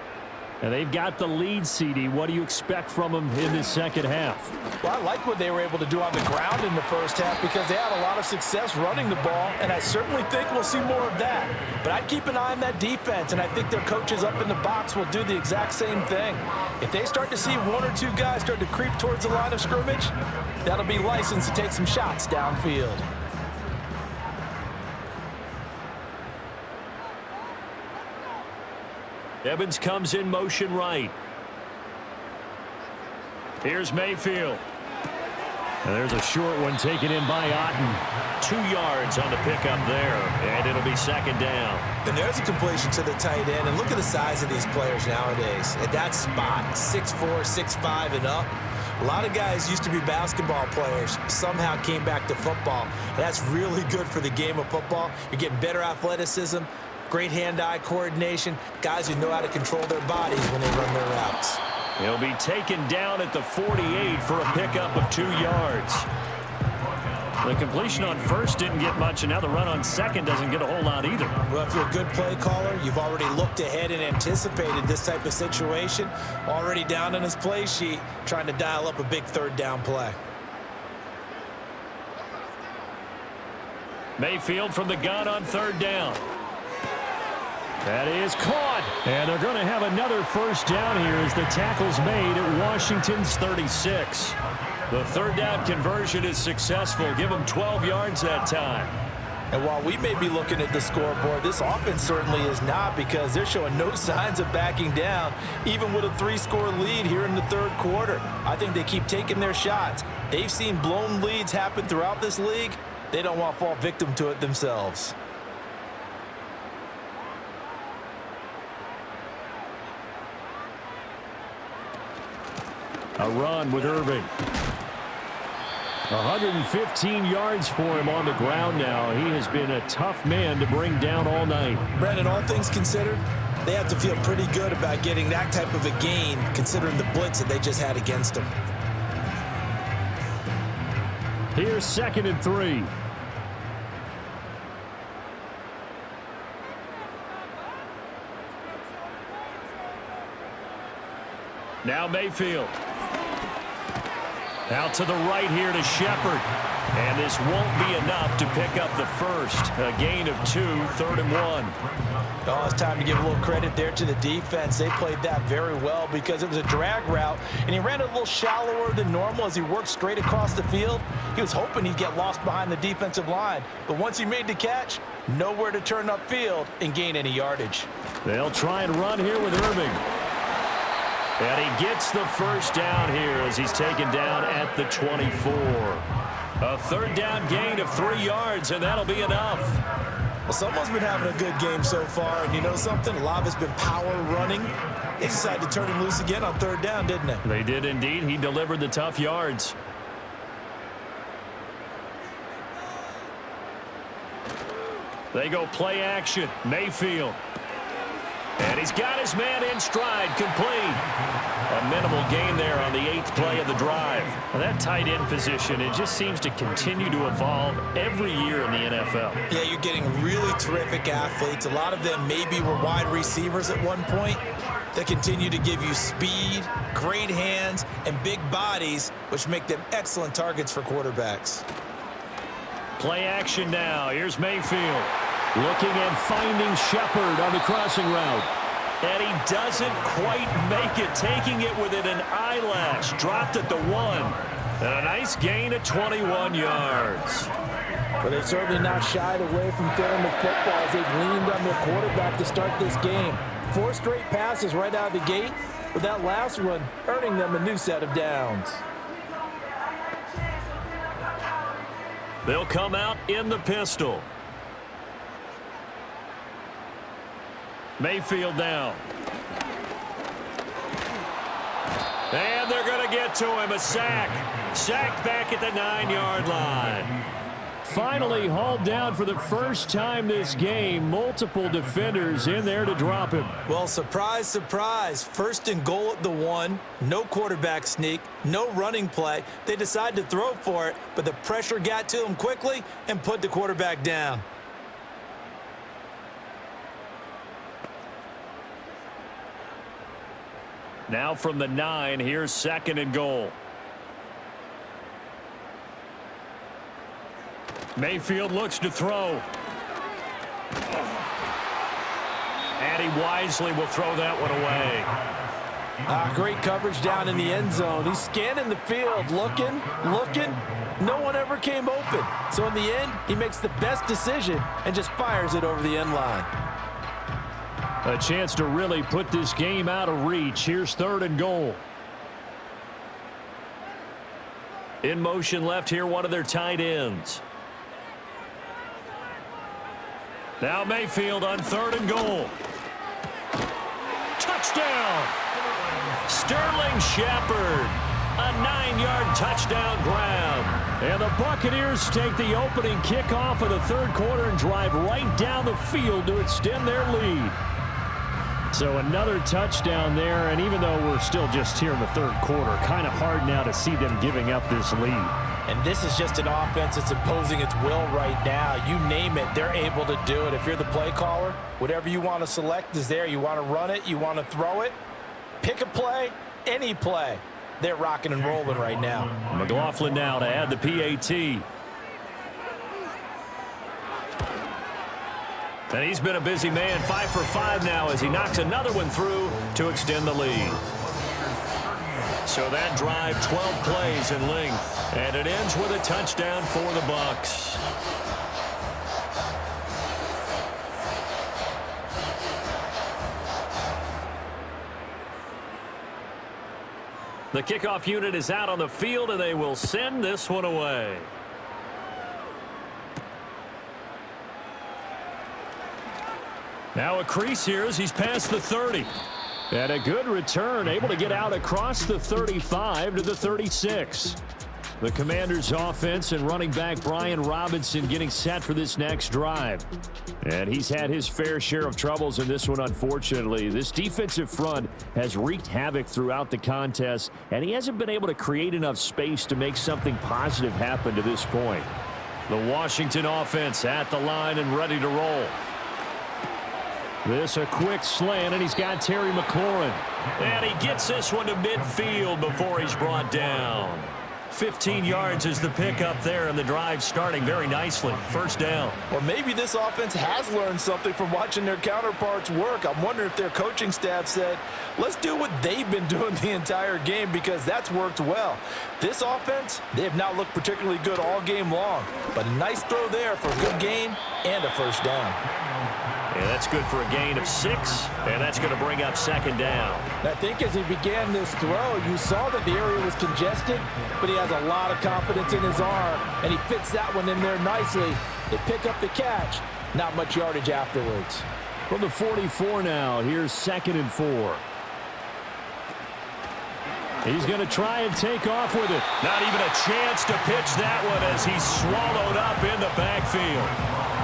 And they've got the lead, CD. What do you expect from them in this second half? Well, I like what they were able to do on the ground in the first half because they had a lot of success running the ball, and I certainly think we'll see more of that. But I'd keep an eye on that defense, and I think their coaches up in the box will do the exact same thing. If they start to see 1 or 2 guys start to creep towards the line of scrimmage, that'll be license to take some shots downfield. Evans comes in motion right. Here's Mayfield. And there's a short one taken in by Otten. 2 yards on the pickup there, and it'll be second down. And there's a completion to the tight end, and look at the size of these players nowadays. At that spot, 6'4", 6'5", and up. A lot of guys used to be basketball players, somehow came back to football. And that's really good for the game of football. You're getting better athleticism, great hand-eye coordination, guys who know how to control their bodies when they run their routes. He'll be taken down at the 48 for a pickup of 2 yards. The completion on first didn't get much, and now the run on second doesn't get a whole lot either. Well, if you're a good play caller, you've already looked ahead and anticipated this type of situation. Already down on his play sheet, trying to dial up a big third down play. Mayfield from the gun on third down. That is caught. And they're going to have another first down here as the tackle's made at Washington's 36. The third down conversion is successful. Give them 12 yards that time. And while we may be looking at the scoreboard, this offense certainly is not, because they're showing no signs of backing down, even with a 3-score lead here in the third quarter. I think they keep taking their shots. They've seen blown leads happen throughout this league. They don't want to fall victim to it themselves. A run with Irving. 115 yards for him on the ground now. He has been a tough man to bring down all night. Brandon, all things considered, they have to feel pretty good about getting that type of a gain, considering the blitz that they just had against them. Here's 2nd and 3. Now Mayfield. Out to the right here to Shepard. And this won't be enough to pick up the first. A gain of 2, 3rd and 1. Oh, it's time to give a little credit there to the defense. They played that very well because it was a drag route, and he ran it a little shallower than normal as he worked straight across the field. He was hoping he'd get lost behind the defensive line, but once he made the catch, nowhere to turn upfield and gain any yardage. They'll try and run here with Irving. And he gets the first down here as he's taken down at the 24. A 3rd down gain of 3 yards, and that'll be enough. Well, someone's been having a good game so far, and you know something? A lot of it's been power running. They decided to turn him loose again on 3rd down, didn't they? They did indeed. He delivered the tough yards. They go play action. Mayfield. And he's got his man in stride, complete. A minimal gain there on the 8th play of the drive. Well, that tight end position, it just seems to continue to evolve every year in the NFL. Yeah, you're getting really terrific athletes. A lot of them maybe were wide receivers at one point. They continue to give you speed, great hands, and big bodies, which make them excellent targets for quarterbacks. Play action now. Here's Mayfield. Looking and finding Shepard on the crossing route. And he doesn't quite make it, taking it within an eyelash. Dropped at the 1. And a nice gain of 21 yards. But they certainly not shied away from throwing the football as they've leaned on their quarterback to start this game. 4 straight passes right out of the gate, with that last one earning them a new set of downs. They'll come out in the pistol. Mayfield down. And they're going to get to him. A sack. Sacked back at the 9-yard line. Finally hauled down for the first time this game. Multiple defenders in there to drop him. Well, surprise, surprise. 1st and goal at the 1. No quarterback sneak. No running play. They decide to throw for it, but the pressure got to him quickly and put the quarterback down. Now from the 9, here's 2nd and goal. Mayfield looks to throw. And he wisely will throw that one away. Great coverage down in the end zone. He's scanning the field, looking. No one ever came open. So in the end, he makes the best decision and just fires it over the end line. A chance to really put this game out of reach. Here's 3rd and goal. In motion left here, one of their tight ends. Now Mayfield on 3rd and goal. Touchdown! Sterling Shepard. A 9-yard touchdown grab. And the Buccaneers take the opening kickoff of the 3rd quarter and drive right down the field to extend their lead. So another touchdown there, and even though we're still just here in the 3rd quarter, kind of hard now to see them giving up this lead. And this is just an offense that's imposing its will right now. You name it, they're able to do it. If you're the play caller, whatever you want to select is there. You want to run it, you want to throw it, pick a play, any play. They're rocking and rolling right now. McLaughlin now to add the PAT. And he's been a busy man, 5 for 5 now as he knocks another one through to extend the lead. So that drive, 12 plays in length. And it ends with a touchdown for the Bucs. The kickoff unit is out on the field, and they will send this one away. Now a crease here as he's past the 30. And a good return, able to get out across the 35 to the 36. The Commanders' offense and running back Brian Robinson getting set for this next drive. And he's had his fair share of troubles in this one, unfortunately. This defensive front has wreaked havoc throughout the contest, and he hasn't been able to create enough space to make something positive happen to this point. The Washington offense at the line and ready to roll. This a quick slant, and he's got Terry McLaurin. And he gets this one to midfield before he's brought down. 15 yards is the pickup there, and the drive starting very nicely. First down. Or maybe this offense has learned something from watching their counterparts work. I'm wondering if their coaching staff said, let's do what they've been doing the entire game, because that's worked well. This offense, they have not looked particularly good all game long, but a nice throw there for a good gain and a first down. And that's good for a gain of 6, and that's going to bring up second down. I think as he began this throw, you saw that the area was congested, but he has a lot of confidence in his arm, and he fits that one in there nicely. They pick up the catch. Not much yardage afterwards. From the 44 now, here's 2nd and 4. He's going to try and take off with it. Not even a chance to pitch that one as he's swallowed up in the backfield.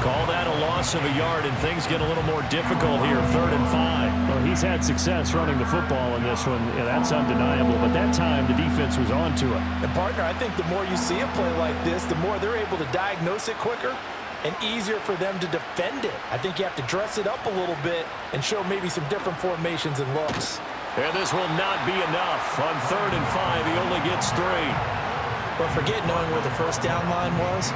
Call that a loss of a yard, and things get a little more difficult here, 3rd and 5. Well, he's had success running the football in this one. Yeah, that's undeniable, but that time the defense was on to it. And, partner, I think the more you see a play like this, the more they're able to diagnose it quicker and easier for them to defend it. I think you have to dress it up a little bit and show maybe some different formations and looks. And this will not be enough. On 3rd and 5, he only gets 3. But forget knowing where the first down line was.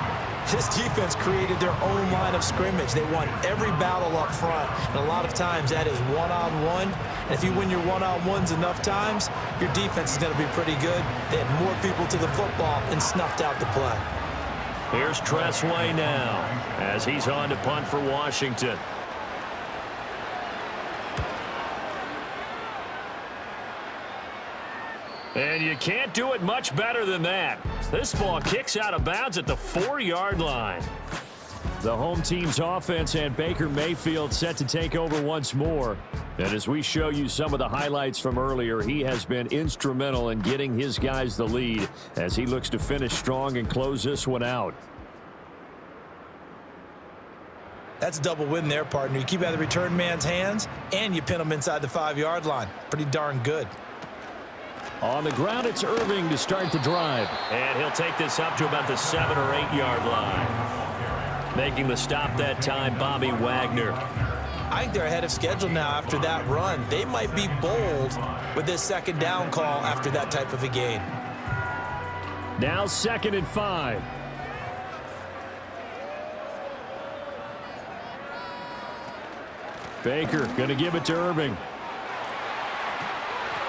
This defense created their own line of scrimmage. They won every battle up front, and a lot of times that is one-on-one. And if you win your one-on-ones enough times, your defense is going to be pretty good. They had more people to the football and snuffed out the play. Here's Tressway now as he's on to punt for Washington. And you can't do it much better than that. This ball kicks out of bounds at the 4-yard line. The home team's offense and Baker Mayfield set to take over once more. And as we show you some of the highlights from earlier, he has been instrumental in getting his guys the lead as he looks to finish strong and close this one out. That's a double win there, partner. You keep out of the return man's hands, and you pin him inside the 5-yard line. Pretty darn good. On the ground, it's Irving to start the drive. And he'll take this up to about the 7- or 8-yard line. Making the stop that time, Bobby Wagner. I think they're ahead of schedule now after that run. They might be bold with this 2nd down call after that type of a gain. Now 2nd and 5. Baker going to give it to Irving.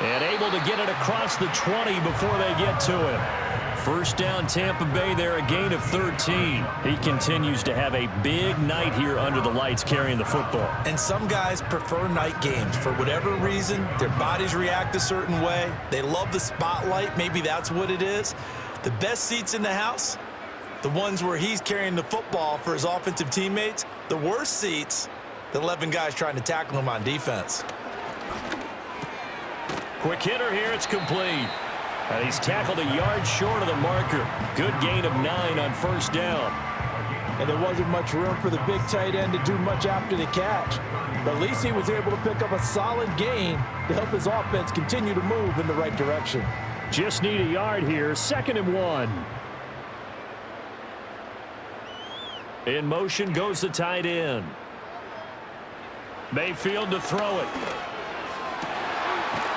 And able to get it across the 20 before they get to him. First down, Tampa Bay there, a gain of 13. He continues to have a big night here under the lights carrying the football. And some guys prefer night games. For whatever reason, their bodies react a certain way. They love the spotlight. Maybe that's what it is. The best seats in the house, the ones where he's carrying the football for his offensive teammates. The worst seats, the 11 guys trying to tackle him on defense. Quick hitter here, it's complete. And he's tackled a yard short of the marker. Good gain of 9 on first down. And there wasn't much room for the big tight end to do much after the catch. But at least he was able to pick up a solid gain to help his offense continue to move in the right direction. Just need a yard here, 2nd and 1. In motion goes the tight end. Mayfield to throw it.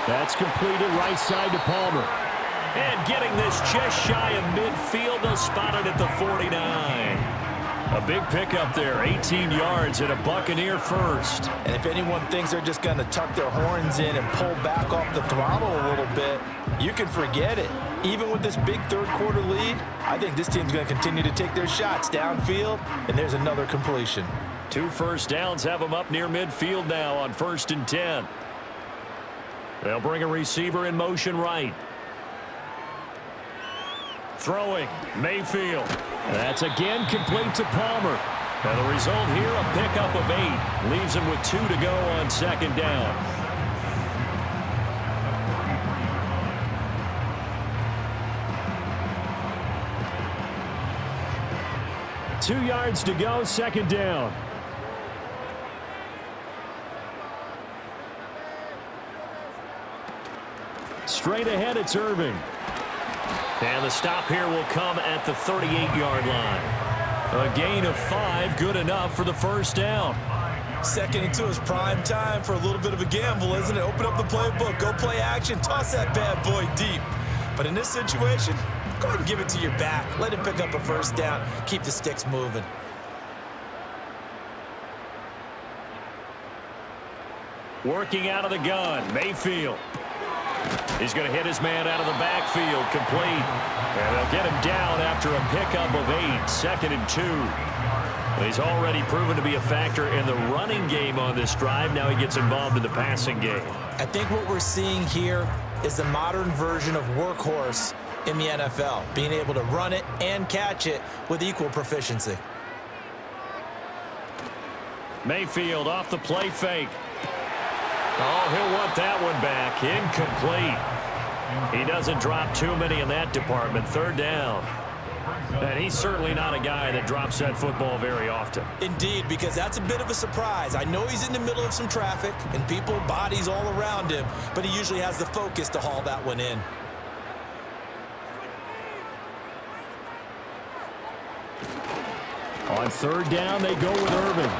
That's completed right side to Palmer. And getting this just shy of midfield, they'll spot it at the 49. A big pickup there, 18 yards and a Buccaneer first. And if anyone thinks they're just going to tuck their horns in and pull back off the throttle a little bit, you can forget it. Even with this big 3rd quarter lead, I think this team's going to continue to take their shots downfield, and there's another completion. 2 first downs have them up near midfield now on 1st and 10. They'll bring a receiver in motion right. Throwing, Mayfield. That's again complete to Palmer. And the result here, a pickup of 8. Leaves him with 2 to go on 2nd down. Two yards to go, 2nd down. Straight ahead, it's Irving. And the stop here will come at the 38-yard line. A gain of 5, good enough for the first down. 2nd and 2 is prime time for a little bit of a gamble, isn't it? Open up the playbook, go play action, toss that bad boy deep. But in this situation, Go ahead and give it to your back. Let him pick up a first down. Keep the sticks moving. Working out of the gun, Mayfield. He's going to hit his man out of the backfield, complete. And they'll get him down after a pickup of 8, 2nd and 2. He's already proven to be a factor in the running game on this drive. Now he gets involved in the passing game. I think what we're seeing here is the modern version of workhorse in the NFL, being able to run it and catch it with equal proficiency. Mayfield off the play fake. Oh, he'll want that one back. Incomplete. He doesn't drop too many in that department. 3rd down. And he's certainly not a guy that drops that football very often. Indeed, because that's a bit of a surprise. I know he's in the middle of some traffic and people, bodies all around him, but he usually has the focus to haul that one in. On 3rd down, they go with Irving.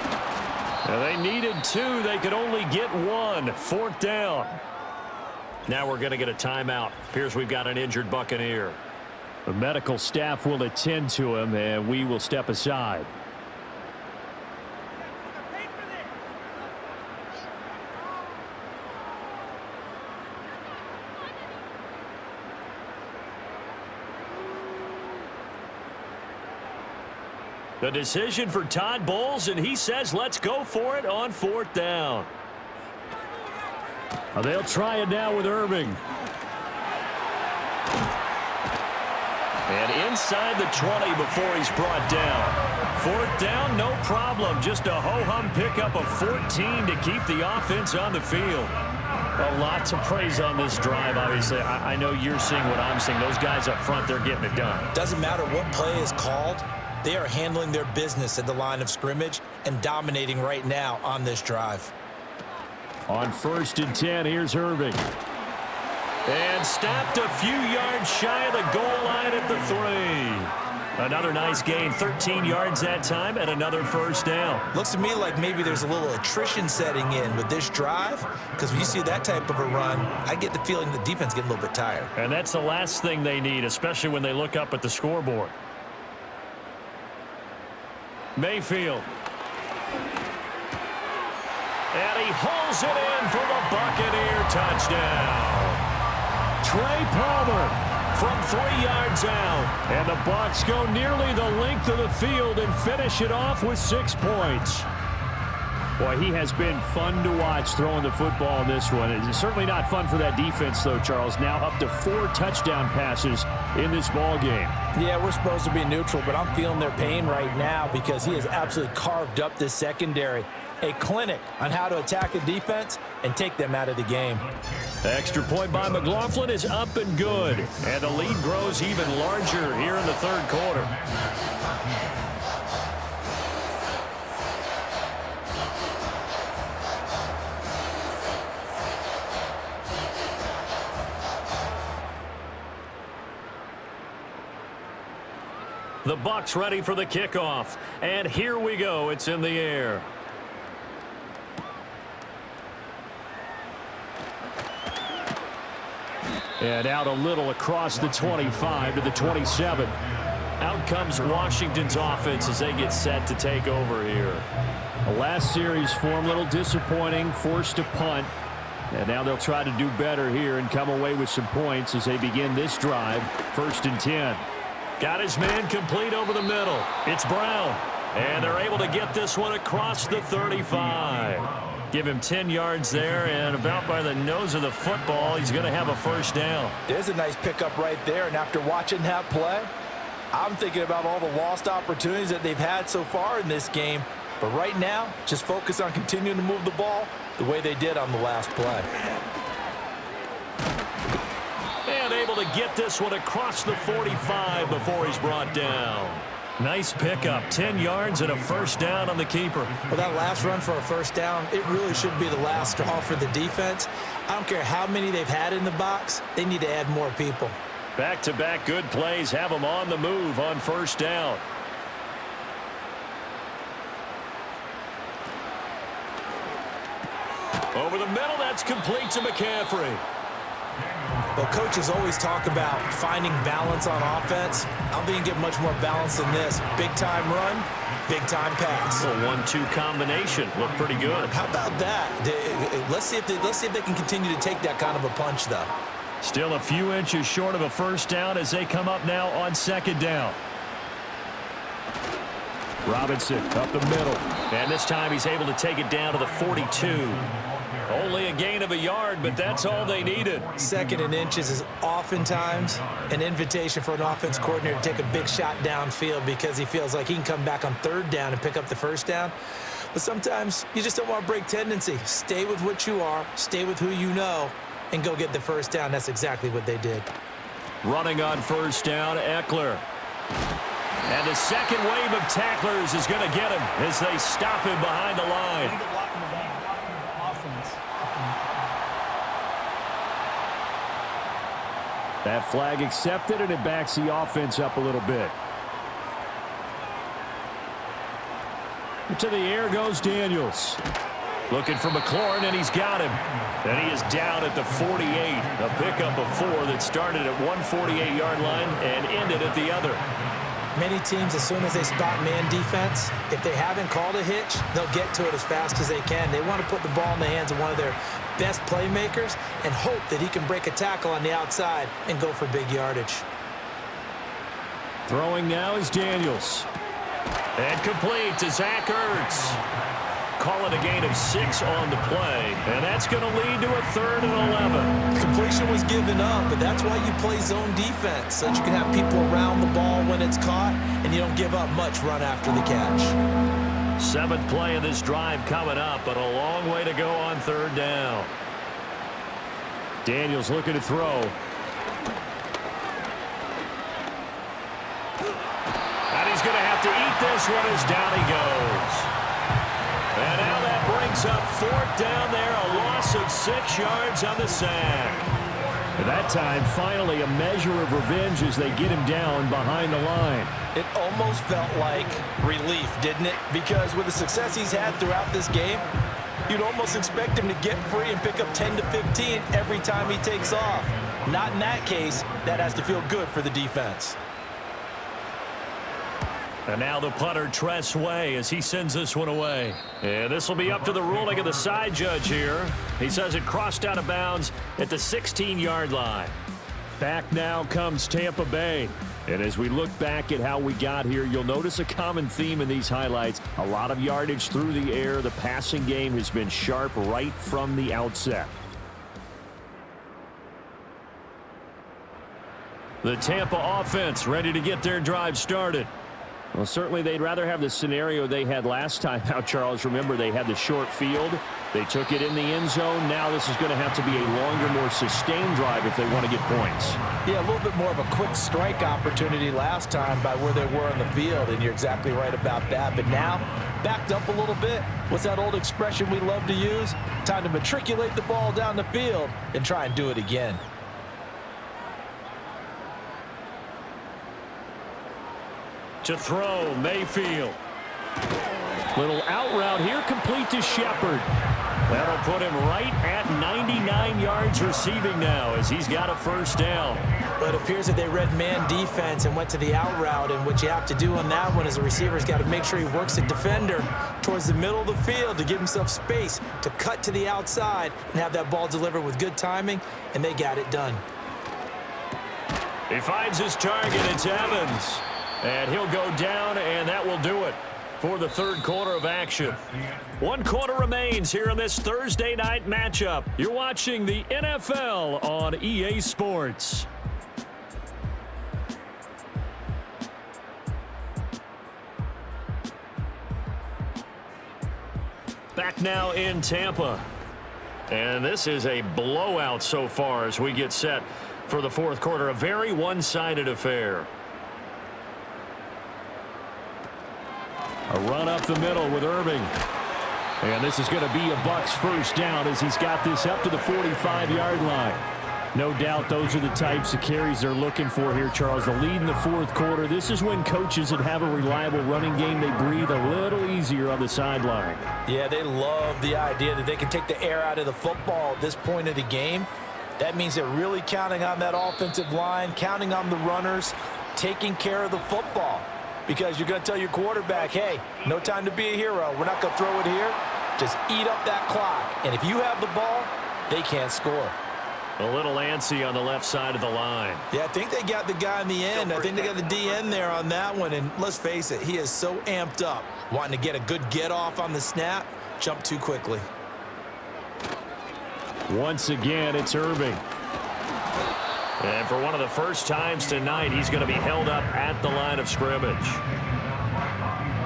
Now they needed 2. They could only get 1. 4th down. Now we're going to get a timeout. Appears we've got an injured Buccaneer. The medical staff will attend to him, and we will step aside. The decision for Todd Bowles, and he says let's go for it on 4th down. They'll try it now with Irving. And inside the 20 before he's brought down. 4th down, no problem. Just a ho-hum pickup of 14 to keep the offense on the field. A lot to praise on this drive, obviously. I know you're seeing what I'm seeing. Those guys up front, they're getting it done. Doesn't matter what play is called. They are handling their business at the line of scrimmage and dominating right now on this drive. On 1st and 10, here's Irving. And stopped a few yards shy of the goal line at the 3. Another nice gain, 13 yards that time, and another 1st down. Looks to me like maybe there's a little attrition setting in with this drive, because when you see that type of a run, I get the feeling the defense getting a little bit tired. And that's the last thing they need, especially when they look up at the scoreboard. Mayfield. And he hauls it in for the Buccaneer touchdown. Trey Palmer from 3 yards out. And the Bucs go nearly the length of the field and finish it off with 6 points. Boy, he has been fun to watch throwing the football in this one. It's certainly not fun for that defense, though, Charles. Now up to 4 touchdown passes in this ball game. Yeah, we're supposed to be neutral, but I'm feeling their pain right now because he has absolutely carved up this secondary. A clinic on how to attack a defense and take them out of the game. The extra point by McLaughlin is up and good. And the lead grows even larger here in the 3rd quarter. The Bucs ready for the kickoff. And here we go. It's in the air. And out a little across the 25 to the 27. Out comes Washington's offense as they get set to take over here. The last series for him, a little disappointing, forced to punt. And now they'll try to do better here and come away with some points as they begin this drive. 1st and 10. Got his man complete over the middle. It's Brown. And they're able to get this one across the 35. Give him 10 yards there, and about by the nose of the football, he's going to have a 1st down. There's a nice pickup right there, and after watching that play, I'm thinking about all the lost opportunities that they've had so far in this game. But right now, just focus on continuing to move the ball the way they did on the last play. And able to get this one across the 45 before he's brought down. Nice pickup, 10 yards and a 1st down on the keeper. Well, that last run for a 1st down, it really should be the last straw for the defense. I don't care how many they've had in the box. They need to add more people. Back-to-back good plays have them on the move on 1st down. Over the middle, that's complete to McCaffrey. Well, coaches always talk about finding balance on offense. I don't think you get much more balance than this. Big-time run, big-time pass. A 1-2 combination. Looked pretty good. How about that? Let's see if they can continue to take that kind of a punch, though. Still a few inches short of a first down as they come up now on second down. Robinson up the middle. And this time he's able to take it down to the 42. Only a gain of a yard, but that's all they needed. Second and inches is oftentimes an invitation for an offense coordinator to take a big shot downfield because he feels like he can come back on third down and pick up the first down. But sometimes you just don't want to break tendency. Stay with what you are, stay with who you know, and go get the first down. That's exactly what they did. Running on first down, Eckler. And the second wave of tacklers is going to get him as they stop him behind the line. That flag accepted, and it backs the offense up a little bit. To the air goes Daniels. Looking for McLaurin, and he's got him. And he is down at the 48. A pickup of 4 that started at one 48-yard line and ended at the other. Many teams, as soon as they spot man defense, if they haven't called a hitch, they'll get to it as fast as they can. They want to put the ball in the hands of one of their best playmakers and hope that he can break a tackle on the outside and go for big yardage. Throwing now is Daniels. And complete to Zach Ertz. Call it a gain of 6 on the play, and that's going to lead to a 3rd and 11. Completion was given up, but that's why you play zone defense, so that you can have people around the ball when it's caught, and you don't give up much run after the catch. 7th play of this drive coming up, but a long way to go on 3rd down. Daniels looking to throw. And he's going to have to eat this one as down he goes. And now that brings up 4th down there, a loss of 6 yards on the sack. At that time, finally a measure of revenge as they get him down behind the line. It almost felt like relief, didn't it? Because with the success he's had throughout this game, you'd almost expect him to get free and pick up 10 to 15 every time he takes off. Not in that case. That has to feel good for the defense. And now the punter, Tress Way, as he sends this one away. And this will be up to the ruling of the side judge here. He says it crossed out of bounds at the 16-yard line. Back now comes Tampa Bay. And as we look back at how we got here, you'll notice a common theme in these highlights. A lot of yardage through the air. The passing game has been sharp right from the outset. The Tampa offense ready to get their drive started. Well, certainly they'd rather have the scenario they had last time out, Charles. Remember, they had the short field. They took it in the end zone. Now this is going to have to be a longer, more sustained drive if they want to get points. Yeah, a little bit more of a quick strike opportunity last time by where they were on the field, and you're exactly right about that. But now, backed up a little bit. What's that old expression we love to use? Time to matriculate the ball down the field and try and do it again. To throw, Mayfield. Little out route here, complete to Shepard. That'll put him right at 99 yards receiving now as he's got a first down. But it appears that they read man defense and went to the out route, and what you have to do on that one is the receiver's got to make sure he works the defender towards the middle of the field to give himself space to cut to the outside and have that ball delivered with good timing, and they got it done. He finds his target, it's Evans. And he'll go down, and that will do it for the 3rd quarter of action. 1 quarter remains here in this Thursday night matchup. You're watching the NFL on EA Sports. Back now in Tampa. And this is a blowout so far as we get set for the 4th quarter. A very one-sided affair. A run up the middle with Irving. And this is going to be a Bucs first down as he's got this up to the 45-yard line. No doubt those are the types of carries they're looking for here, Charles. The lead in the 4th quarter. This is when coaches that have a reliable running game, they breathe a little easier on the sideline. Yeah, they love the idea that they can take the air out of the football at this point of the game. That means they're really counting on that offensive line, counting on the runners, taking care of the football. Because you're going to tell your quarterback, hey, no time to be a hero. We're not going to throw it here. Just eat up that clock. And if you have the ball, they can't score. A little antsy on the left side of the line. Yeah, I think they got the guy in the end. I think they got the DN there on that one. And let's face it, he is so amped up, wanting to get a good get off on the snap, jump too quickly. Once again, it's Irving. And for one of the first times tonight, he's going to be held up at the line of scrimmage.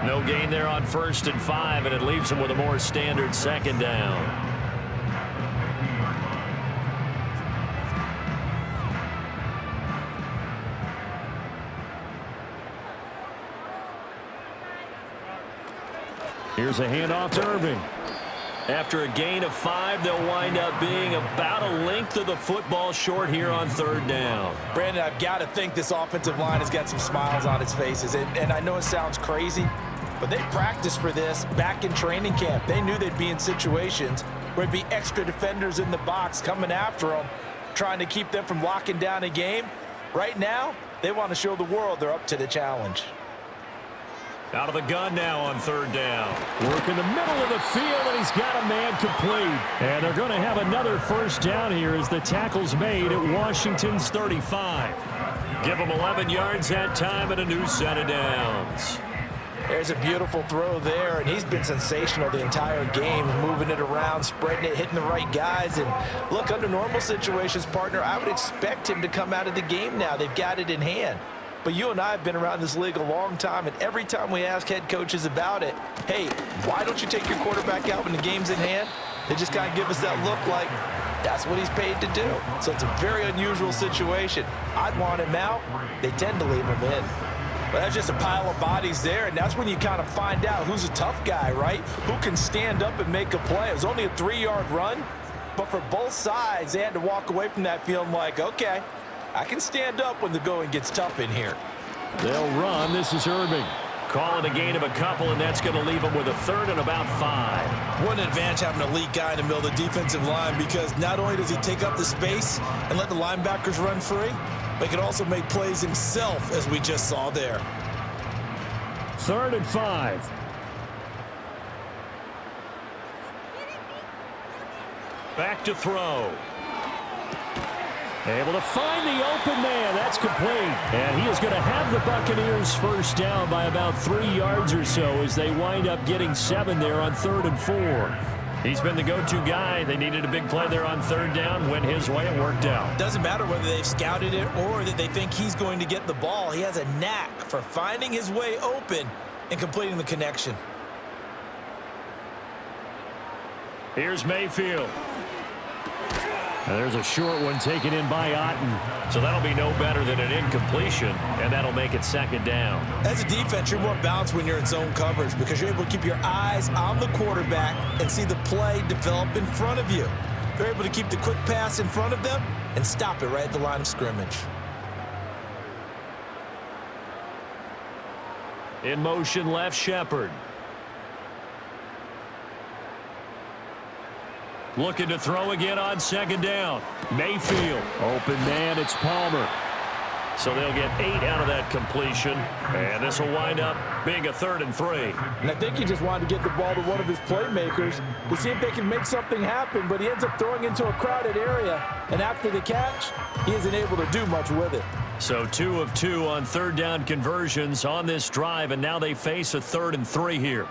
No gain there on 1st and 5, and it leaves him with a more standard 2nd down. Here's a handoff to Irving. After a gain of 5, they'll wind up being about a length of the football short here on 3rd down. Brandon, I've got to think this offensive line has got some smiles on its faces. And I know it sounds crazy, but they practiced for this back in training camp. They knew they'd be in situations where there'd be extra defenders in the box coming after them, trying to keep them from locking down a game. Right now, they want to show the world they're up to the challenge. Out of the gun now on 3rd down. Work in the middle of the field, and he's got a man complete. And they're going to have another 1st down here as the tackle's made at Washington's 35. Give them 11 yards that time and a new set of downs. There's a beautiful throw there, and he's been sensational the entire game, moving it around, spreading it, hitting the right guys. And look, under normal situations, partner, I would expect him to come out of the game now. They've got it in hand. But you and I have been around this league a long time, and every time we ask head coaches about it, hey, why don't you take your quarterback out when the game's in hand? They just kind of give us that look like that's what he's paid to do. So it's a very unusual situation. I'd want him out. They tend to leave him in. But that's just a pile of bodies there, and that's when you kind of find out who's a tough guy, right? Who can stand up and make a play. It was only a 3-yard run, but for both sides, they had to walk away from that feeling like, okay, I can stand up when the going gets tough in here. They'll run. This is Irving. Calling a gain of a couple, and that's going to leave them with a 3rd and about 5. What an advantage having an elite guy in the middle of the defensive line, because not only does he take up the space and let the linebackers run free, but he can also make plays himself, as we just saw there. 3rd and 5. Back to throw. Able to find the open man. That's complete. And he is going to have the Buccaneers 1st down by about 3 yards or so as they wind up getting 7 there on 3rd and 4. He's been the go-to guy. They needed a big play there on 3rd down. Went his way. It worked out. Doesn't matter whether they've scouted it or that they think he's going to get the ball. He has a knack for finding his way open and completing the connection. Here's Mayfield. And there's a short one taken in by Otten. So that'll be no better than an incompletion, and that'll make it 2nd down. As a defense, you're more balanced when you're in zone coverage because you're able to keep your eyes on the quarterback and see the play develop in front of you. They're able to keep the quick pass in front of them and stop it right at the line of scrimmage. In motion, left Shepard. Looking to throw again on 2nd down. Mayfield. Open man, it's Palmer. So they'll get 8 out of that completion. And this will wind up being a 3rd and 3. And I think he just wanted to get the ball to one of his playmakers to see if they can make something happen, but he ends up throwing into a crowded area. And after the catch, he isn't able to do much with it. So 2 of 2 on 3rd down conversions on this drive, and now they face a 3rd and 3 here.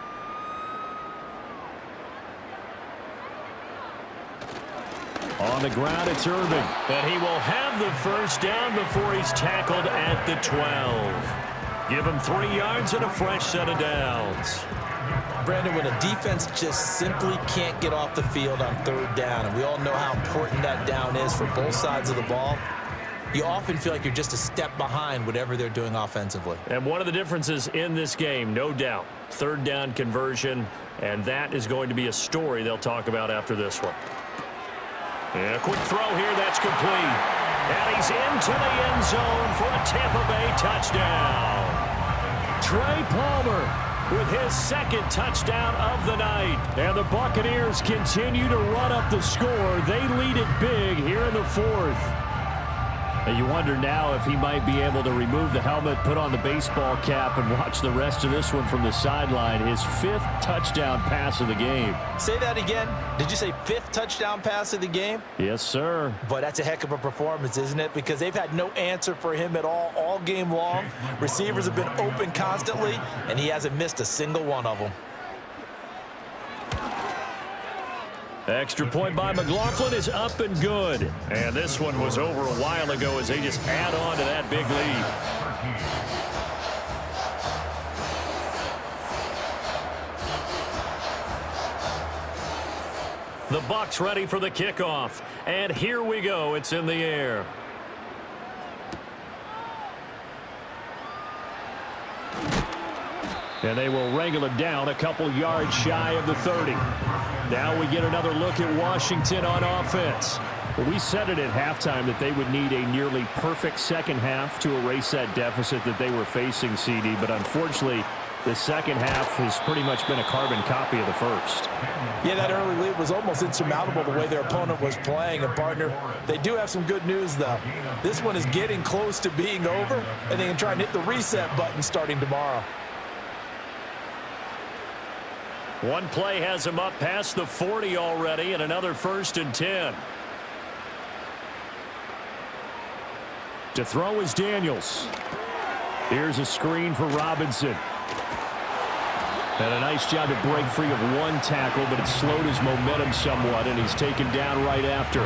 On the ground, it's Irving. And he will have the 1st down before he's tackled at the 12. Give him 3 yards and a fresh set of downs. Brandon, when a defense just simply can't get off the field on 3rd down, and we all know how important that down is for both sides of the ball, you often feel like you're just a step behind whatever they're doing offensively. And one of the differences in this game, no doubt, 3rd down conversion, and that is going to be a story they'll talk about after this one. And a quick throw here, that's complete. And he's into the end zone for a Tampa Bay touchdown. Trey Palmer with his second touchdown of the night. And the Buccaneers continue to run up the score. They lead it big here in the fourth. And you wonder now if he might be able to remove the helmet, put on the baseball cap, and watch the rest of this one from the sideline. His fifth touchdown pass of the game. Say that again. Did you say fifth touchdown pass of the game? Yes, sir. But that's a heck of a performance, isn't it? Because they've had no answer for him at all game long. Receivers have been open constantly, and he hasn't missed a single one of them. Extra point by McLaughlin is up and good. And this one was over a while ago as they just add on to that big lead. The Bucs ready for the kickoff. And here we go. It's in the air. And they will wrangle him down a couple yards shy of the 30. Now we get another look at Washington on offense. We said it at halftime that they would need a nearly perfect second half to erase that deficit that they were facing, CD. But unfortunately, the second half has pretty much been a carbon copy of the first. Yeah, that early lead was almost insurmountable the way their opponent was playing. And, partner, they do have some good news, though. This one is getting close to being over, and they can try and hit the reset button starting tomorrow. One play has him up past the 40 already, and another 1st and 10. To throw is Daniels. Here's a screen for Robinson. And a nice job to break free of one tackle, but it slowed his momentum somewhat, and he's taken down right after.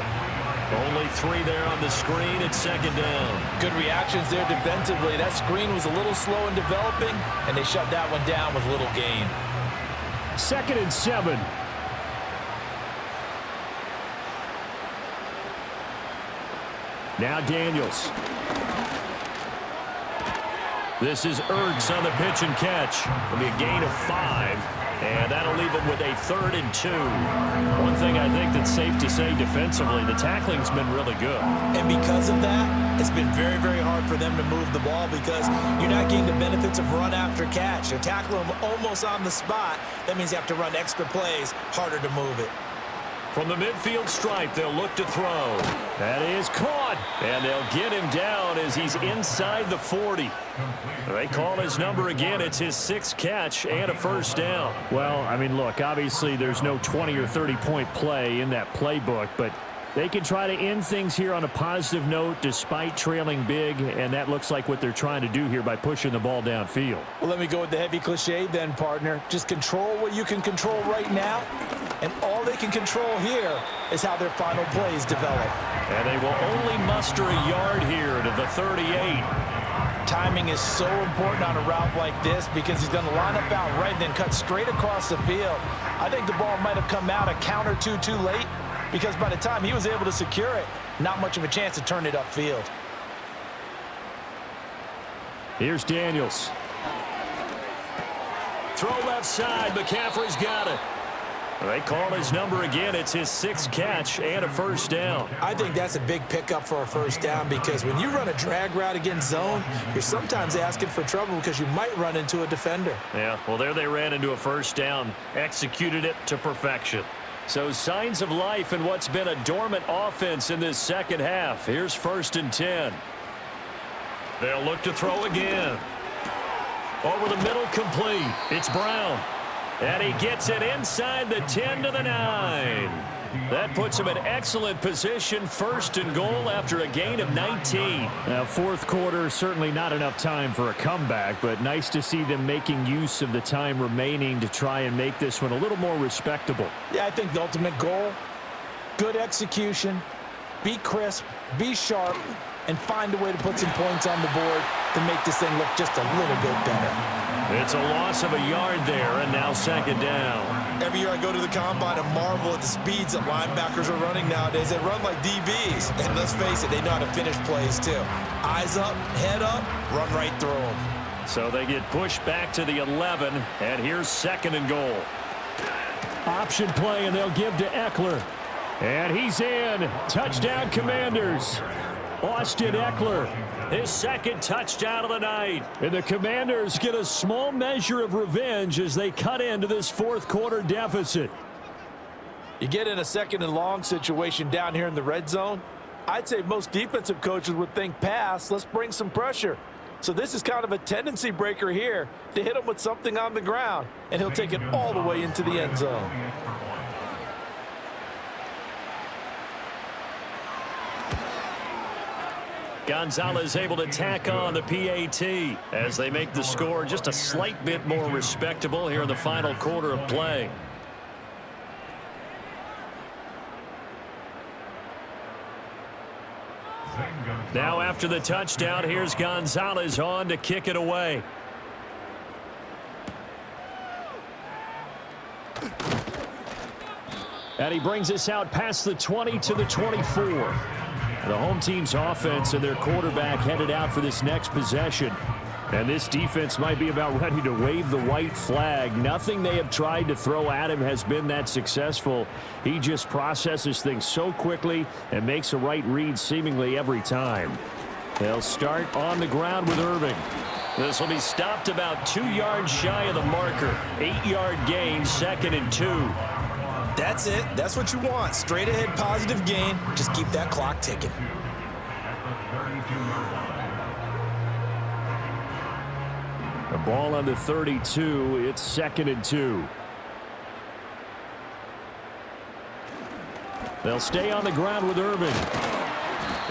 Only 3 there on the screen at 2nd down. Good reactions there defensively. That screen was a little slow in developing, and they shut that one down with little gain. 2nd and 7. Now Daniels. This is Ertz on the pitch and catch. It'll be a gain of 5, and that'll leave him with a 3rd and 2. One thing I think that's safe to say defensively, the tackling's been really good. And because of that, it's been very, very hard for them to move the ball because you're not getting the benefits of run after catch. You tackle them almost on the spot. That means you have to run extra plays, harder to move it. From the midfield stripe, they'll look to throw. That is caught, and they'll get him down as he's inside the 40. They call his number again. It's his 6th catch and a 1st down. Well, I mean, look, obviously there's no 20 or 30-point play in that playbook, but they can try to end things here on a positive note despite trailing big, and that looks like what they're trying to do here by pushing the ball downfield. Well, let me go with the heavy cliche then, partner. Just control what you can control right now, and all they can control here is how their final plays develop. And they will only muster a yard here to the 38. Timing is so important on a route like this because he's going to line up out right and then cut straight across the field. I think the ball might have come out a count or two too late because by the time he was able to secure it, not much of a chance to turn it upfield. Here's Daniels. Throw left side. McCaffrey's got it. They call his number again. It's his 6th catch and a 1st down. I think that's a big pickup for a 1st down because when you run a drag route against zone, you're sometimes asking for trouble because you might run into a defender. Yeah, well, there they ran into a 1st down. Executed it to perfection. So signs of life in what's been a dormant offense in this second half. Here's 1st and 10. They'll look to throw again. Over the middle, complete. It's Brown. And he gets it inside the 10 to the 9. That puts him in excellent position, 1st and goal after a gain of 19. Now, 4th quarter, certainly not enough time for a comeback, but nice to see them making use of the time remaining to try and make this one a little more respectable. Yeah, I think the ultimate goal, good execution, be crisp, be sharp, and find a way to put some points on the board to make this thing look just a little bit better. It's a loss of a yard there, and now 2nd down. Every year I go to the combine and marvel at the speeds that linebackers are running nowadays. They run like DBs. And let's face it, they know how to finish plays too. Eyes up, head up, run right through them. So they get pushed back to the 11, and here's 2nd and goal. Option play, and they'll give to Eckler. And he's in. Touchdown, Commanders. Austin Eckler, his second touchdown of the night. And the Commanders get a small measure of revenge as they cut into this fourth quarter deficit. You get in a second and long situation down here in the red zone. I'd say most defensive coaches would think pass, let's bring some pressure. So this is kind of a tendency breaker here to hit him with something on the ground, and he'll take it all the way into the end zone. Gonzalez able to tack on the PAT as they make the score just a slight bit more respectable here in the final quarter of play. Now after the touchdown, here's Gonzalez on to kick it away. And he brings us out past the 20 to the 24. The home team's offense and their quarterback headed out for this next possession. And this defense might be about ready to wave the white flag. Nothing they have tried to throw at him has been that successful. He just processes things so quickly and makes a right read seemingly every time. They'll start on the ground with Irving. This will be stopped about 2 yards shy of the marker. 8-yard gain, 2nd and 2. That's it. That's what you want. Straight ahead positive gain. Just keep that clock ticking. The ball on the 32. It's 2nd and 2. They'll stay on the ground with Irving.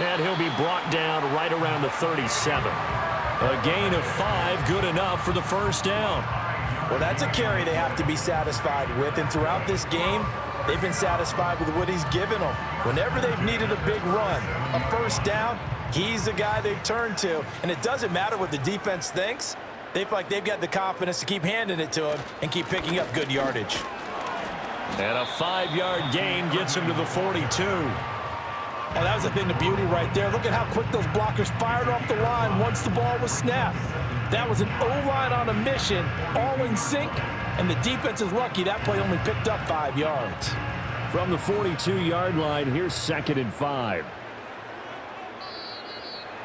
And he'll be brought down right around the 37. A gain of 5, good enough for the first down. Well, that's a carry they have to be satisfied with, and throughout this game, they've been satisfied with what he's given them. Whenever they've needed a big run, a first down, he's the guy they've turned to, and it doesn't matter what the defense thinks. They feel like they've got the confidence to keep handing it to him and keep picking up good yardage. And a 5-yard gain gets him to the 42. Oh, that was a thing of beauty right there. Look at how quick those blockers fired off the line once the ball was snapped. That was an O-line on a mission, all in sync, and the defense is lucky that play only picked up 5 yards. From the 42-yard line, here's 2nd and 5.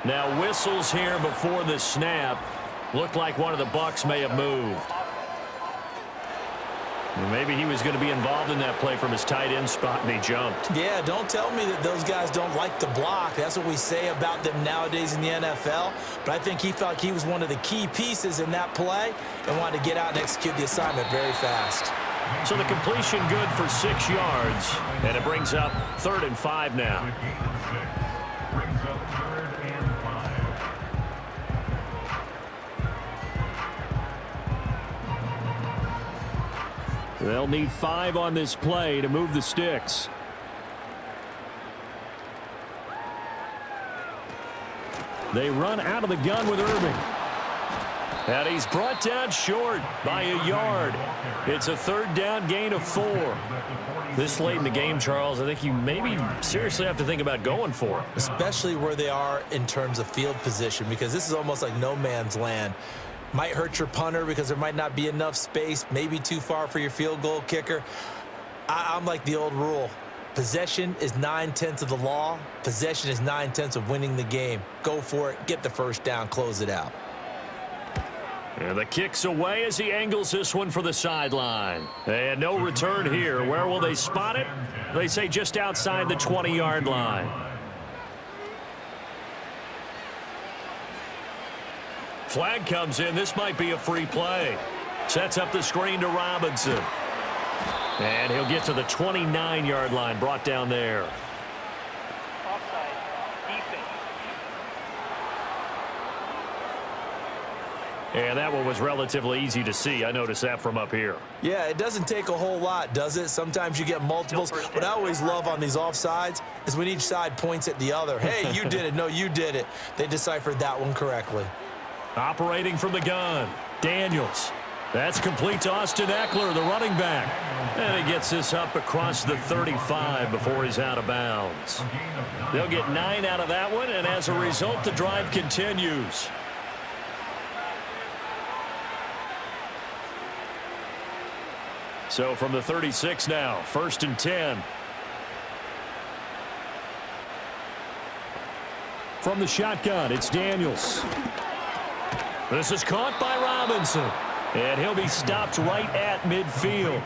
Now whistles here before the snap. Looked like one of the Bucs may have moved. Maybe he was going to be involved in that play from his tight end spot, and he jumped. Yeah, don't tell me that those guys don't like to block. That's what we say about them nowadays in the NFL. But I think he felt like he was one of the key pieces in that play and wanted to get out and execute the assignment very fast. So the completion good for 6 yards, and it brings up 3rd and 5 now. They'll need 5 on this play to move the sticks. They run out of the gun with Irving. And he's brought down short by a yard. It's a 3rd down gain of 4. This late in the game, Charles, I think you maybe seriously have to think about going for it. Especially where they are in terms of field position, because this is almost like no man's land. Might hurt your punter because there might not be enough space, maybe too far for your field goal kicker. I'm like the old rule. Possession is 9/10 of the law. Possession is 9/10 of winning the game. Go for it. Get the first down. Close it out. And the kick's away as he angles this one for the sideline. And no return here. Where will they spot it? They say just outside the 20-yard line. Flag comes in. This might be a free play. Sets up the screen to Robinson. And he'll get to the 29-yard line, brought down there. Offside. Defense. And that one was relatively easy to see. I noticed that from up here. Yeah, it doesn't take a whole lot, does it? Sometimes you get multiples. What I always love on these offsides is when each side points at the other. Hey, you did it. No, you did it. They deciphered that one correctly. Operating from the gun, Daniels. That's complete to Austin Eckler, the running back. And he gets this up across the 35 before he's out of bounds. They'll get 9 out of that one, and as a result, the drive continues. So from the 36 now, 1st and 10. from the shotgun. It's Daniels. This is caught by Robinson. And he'll be stopped right at midfield.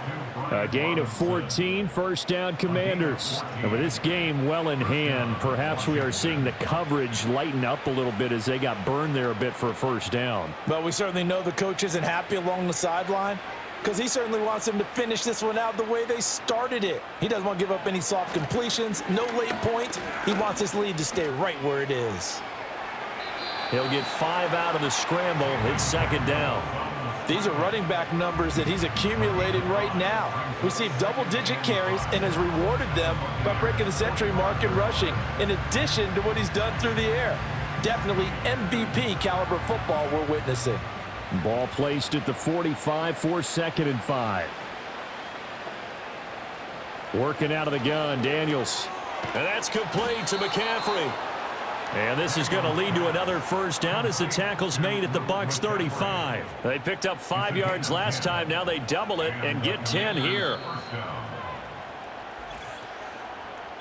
A gain of 14, first down Commanders. And with this game well in hand, perhaps we are seeing the coverage lighten up a little bit as they got burned there a bit for a first down. But we certainly know the coach isn't happy along the sideline because he certainly wants them to finish this one out the way they started it. He doesn't want to give up any soft completions, no late points. He wants his lead to stay right where it is. He'll get 5 out of the scramble. It's second down. These are running back numbers that he's accumulating right now. Received double-digit carries and has rewarded them by breaking the century mark in rushing, in addition to what he's done through the air. Definitely MVP caliber football we're witnessing. Ball placed at the 45 for 2nd and 5. Working out of the gun, Daniels. And that's complete to McCaffrey. And this is going to lead to another first down as the tackle's made at the Bucs 35. They picked up 5 yards last time. Now they double it and get 10 here.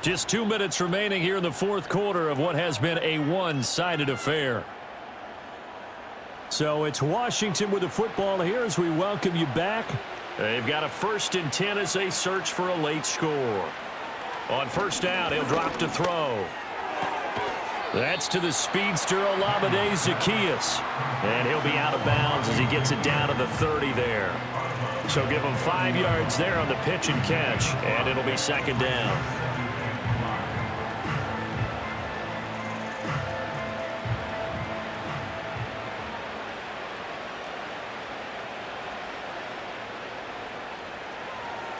Just 2 minutes remaining here in the fourth quarter of what has been a one-sided affair. So it's Washington with the football here as we welcome you back. They've got a 1st and 10 as they search for a late score. On first down, he'll drop to throw. That's to the speedster, Olamide Zaccheaus. And he'll be out of bounds as he gets it down to the 30 there. So give him 5 yards there on the pitch and catch, and it'll be second down.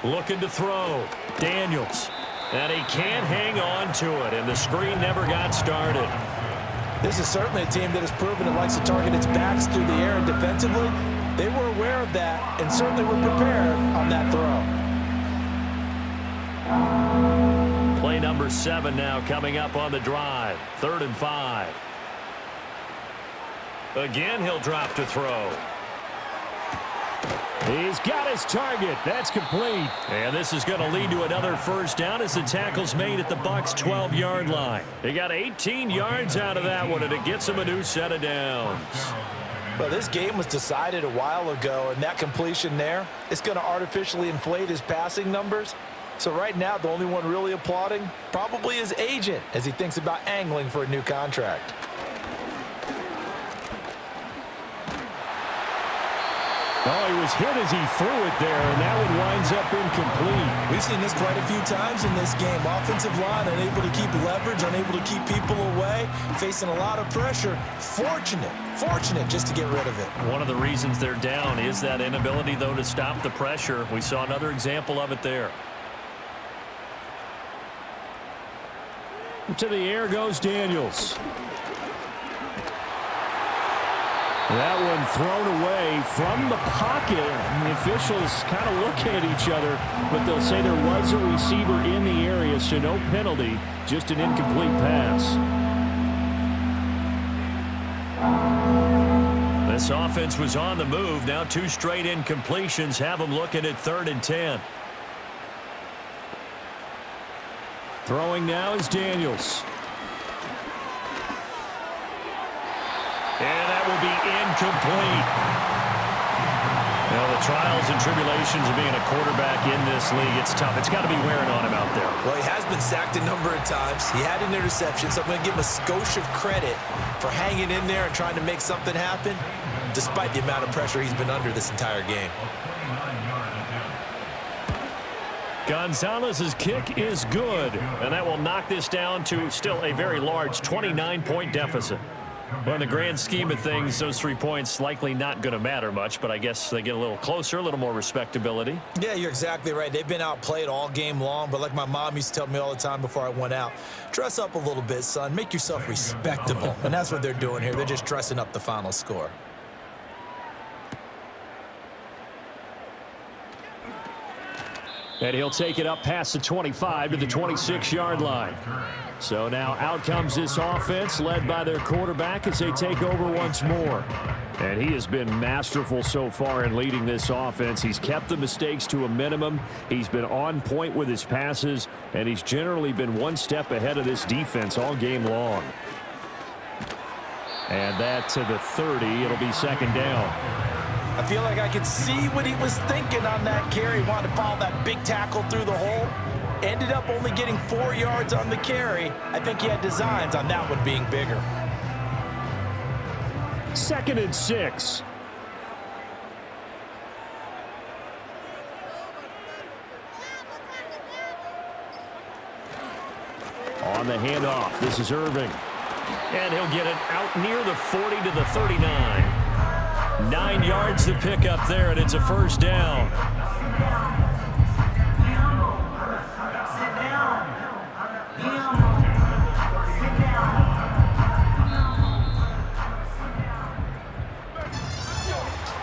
Looking to throw. Daniels. And he can't hang on to it, and the screen never got started. This is certainly a team that has proven it likes to target its backs through the air and defensively. They were aware of that and certainly were prepared on that throw. Play number 7 now coming up on the drive. 3rd and 5. Again, he'll drop to throw. He's got his target. That's complete. And this is going to lead to another first down as the tackle's made at the Bucs 12-yard line. They got 18 yards out of that one, and it gets them a new set of downs. Well, this game was decided a while ago, and that completion there is going to artificially inflate his passing numbers. So right now, the only one really applauding probably his agent as he thinks about angling for a new contract. Oh, he was hit as he threw it there, and that one winds up incomplete. We've seen this quite a few times in this game. Offensive line unable to keep leverage, unable to keep people away, facing a lot of pressure. Fortunate just to get rid of it. One of the reasons they're down is that inability, though, to stop the pressure. We saw another example of it there. To the air goes Daniels. That one thrown away from the pocket. And the officials kind of looking at each other, but they'll say there was a receiver in the area, so no penalty, just an incomplete pass. This offense was on the move. Now 2 straight incompletions have them looking at 3rd and 10. Throwing now is Daniels. And that will be incomplete. Now, the trials and tribulations of being a quarterback in this league, it's tough. It's got to be wearing on him out there. Well, he has been sacked a number of times. He had an interception, so I'm going to give him a skosh of credit for hanging in there and trying to make something happen, despite the amount of pressure he's been under this entire game. Gonzalez's kick is good, and that will knock this down to still a very large 29-point deficit. Well, in the grand scheme of things, those 3 points likely not going to matter much, but I guess they get a little closer, a little more respectability. Yeah, you're exactly right. They've been outplayed all game long, but like my mom used to tell me all the time before I went out, dress up a little bit, son. Make yourself respectable. And that's what they're doing here. They're just dressing up the final score. And he'll take it up past the 25 to the 26-yard line. So now out comes this offense led by their quarterback as they take over once more. And he has been masterful so far in leading this offense. He's kept the mistakes to a minimum. He's been on point with his passes, and he's generally been one step ahead of this defense all game long. And that to the 30. It'll be second down. I feel like I could see what he was thinking on that carry. Wanted to follow that big tackle through the hole. Ended up only getting 4 yards on the carry. I think he had designs on that one being bigger. 2nd and 6. On the handoff, this is Irving. And he'll get it out near the 40 to the 39. 9 yards to pick up there, and it's a first down.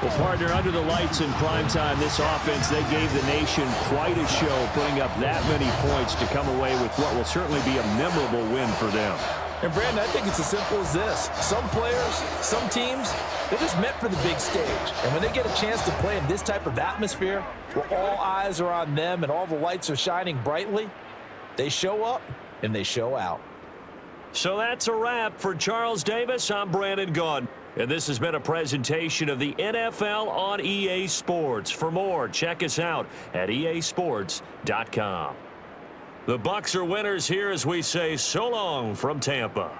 Well, partner, under the lights in primetime, this offense, they gave the nation quite a show, putting up that many points to come away with what will certainly be a memorable win for them. And, Brandon, I think it's as simple as this. Some players, some teams, they're just meant for the big stage. And when they get a chance to play in this type of atmosphere, where all eyes are on them and all the lights are shining brightly, they show up and they show out. So that's a wrap for Charles Davis. I'm Brandon Gaudin. And this has been a presentation of the NFL on EA Sports. For more, check us out at easports.com. The Bucs are winners here as we say so long from Tampa.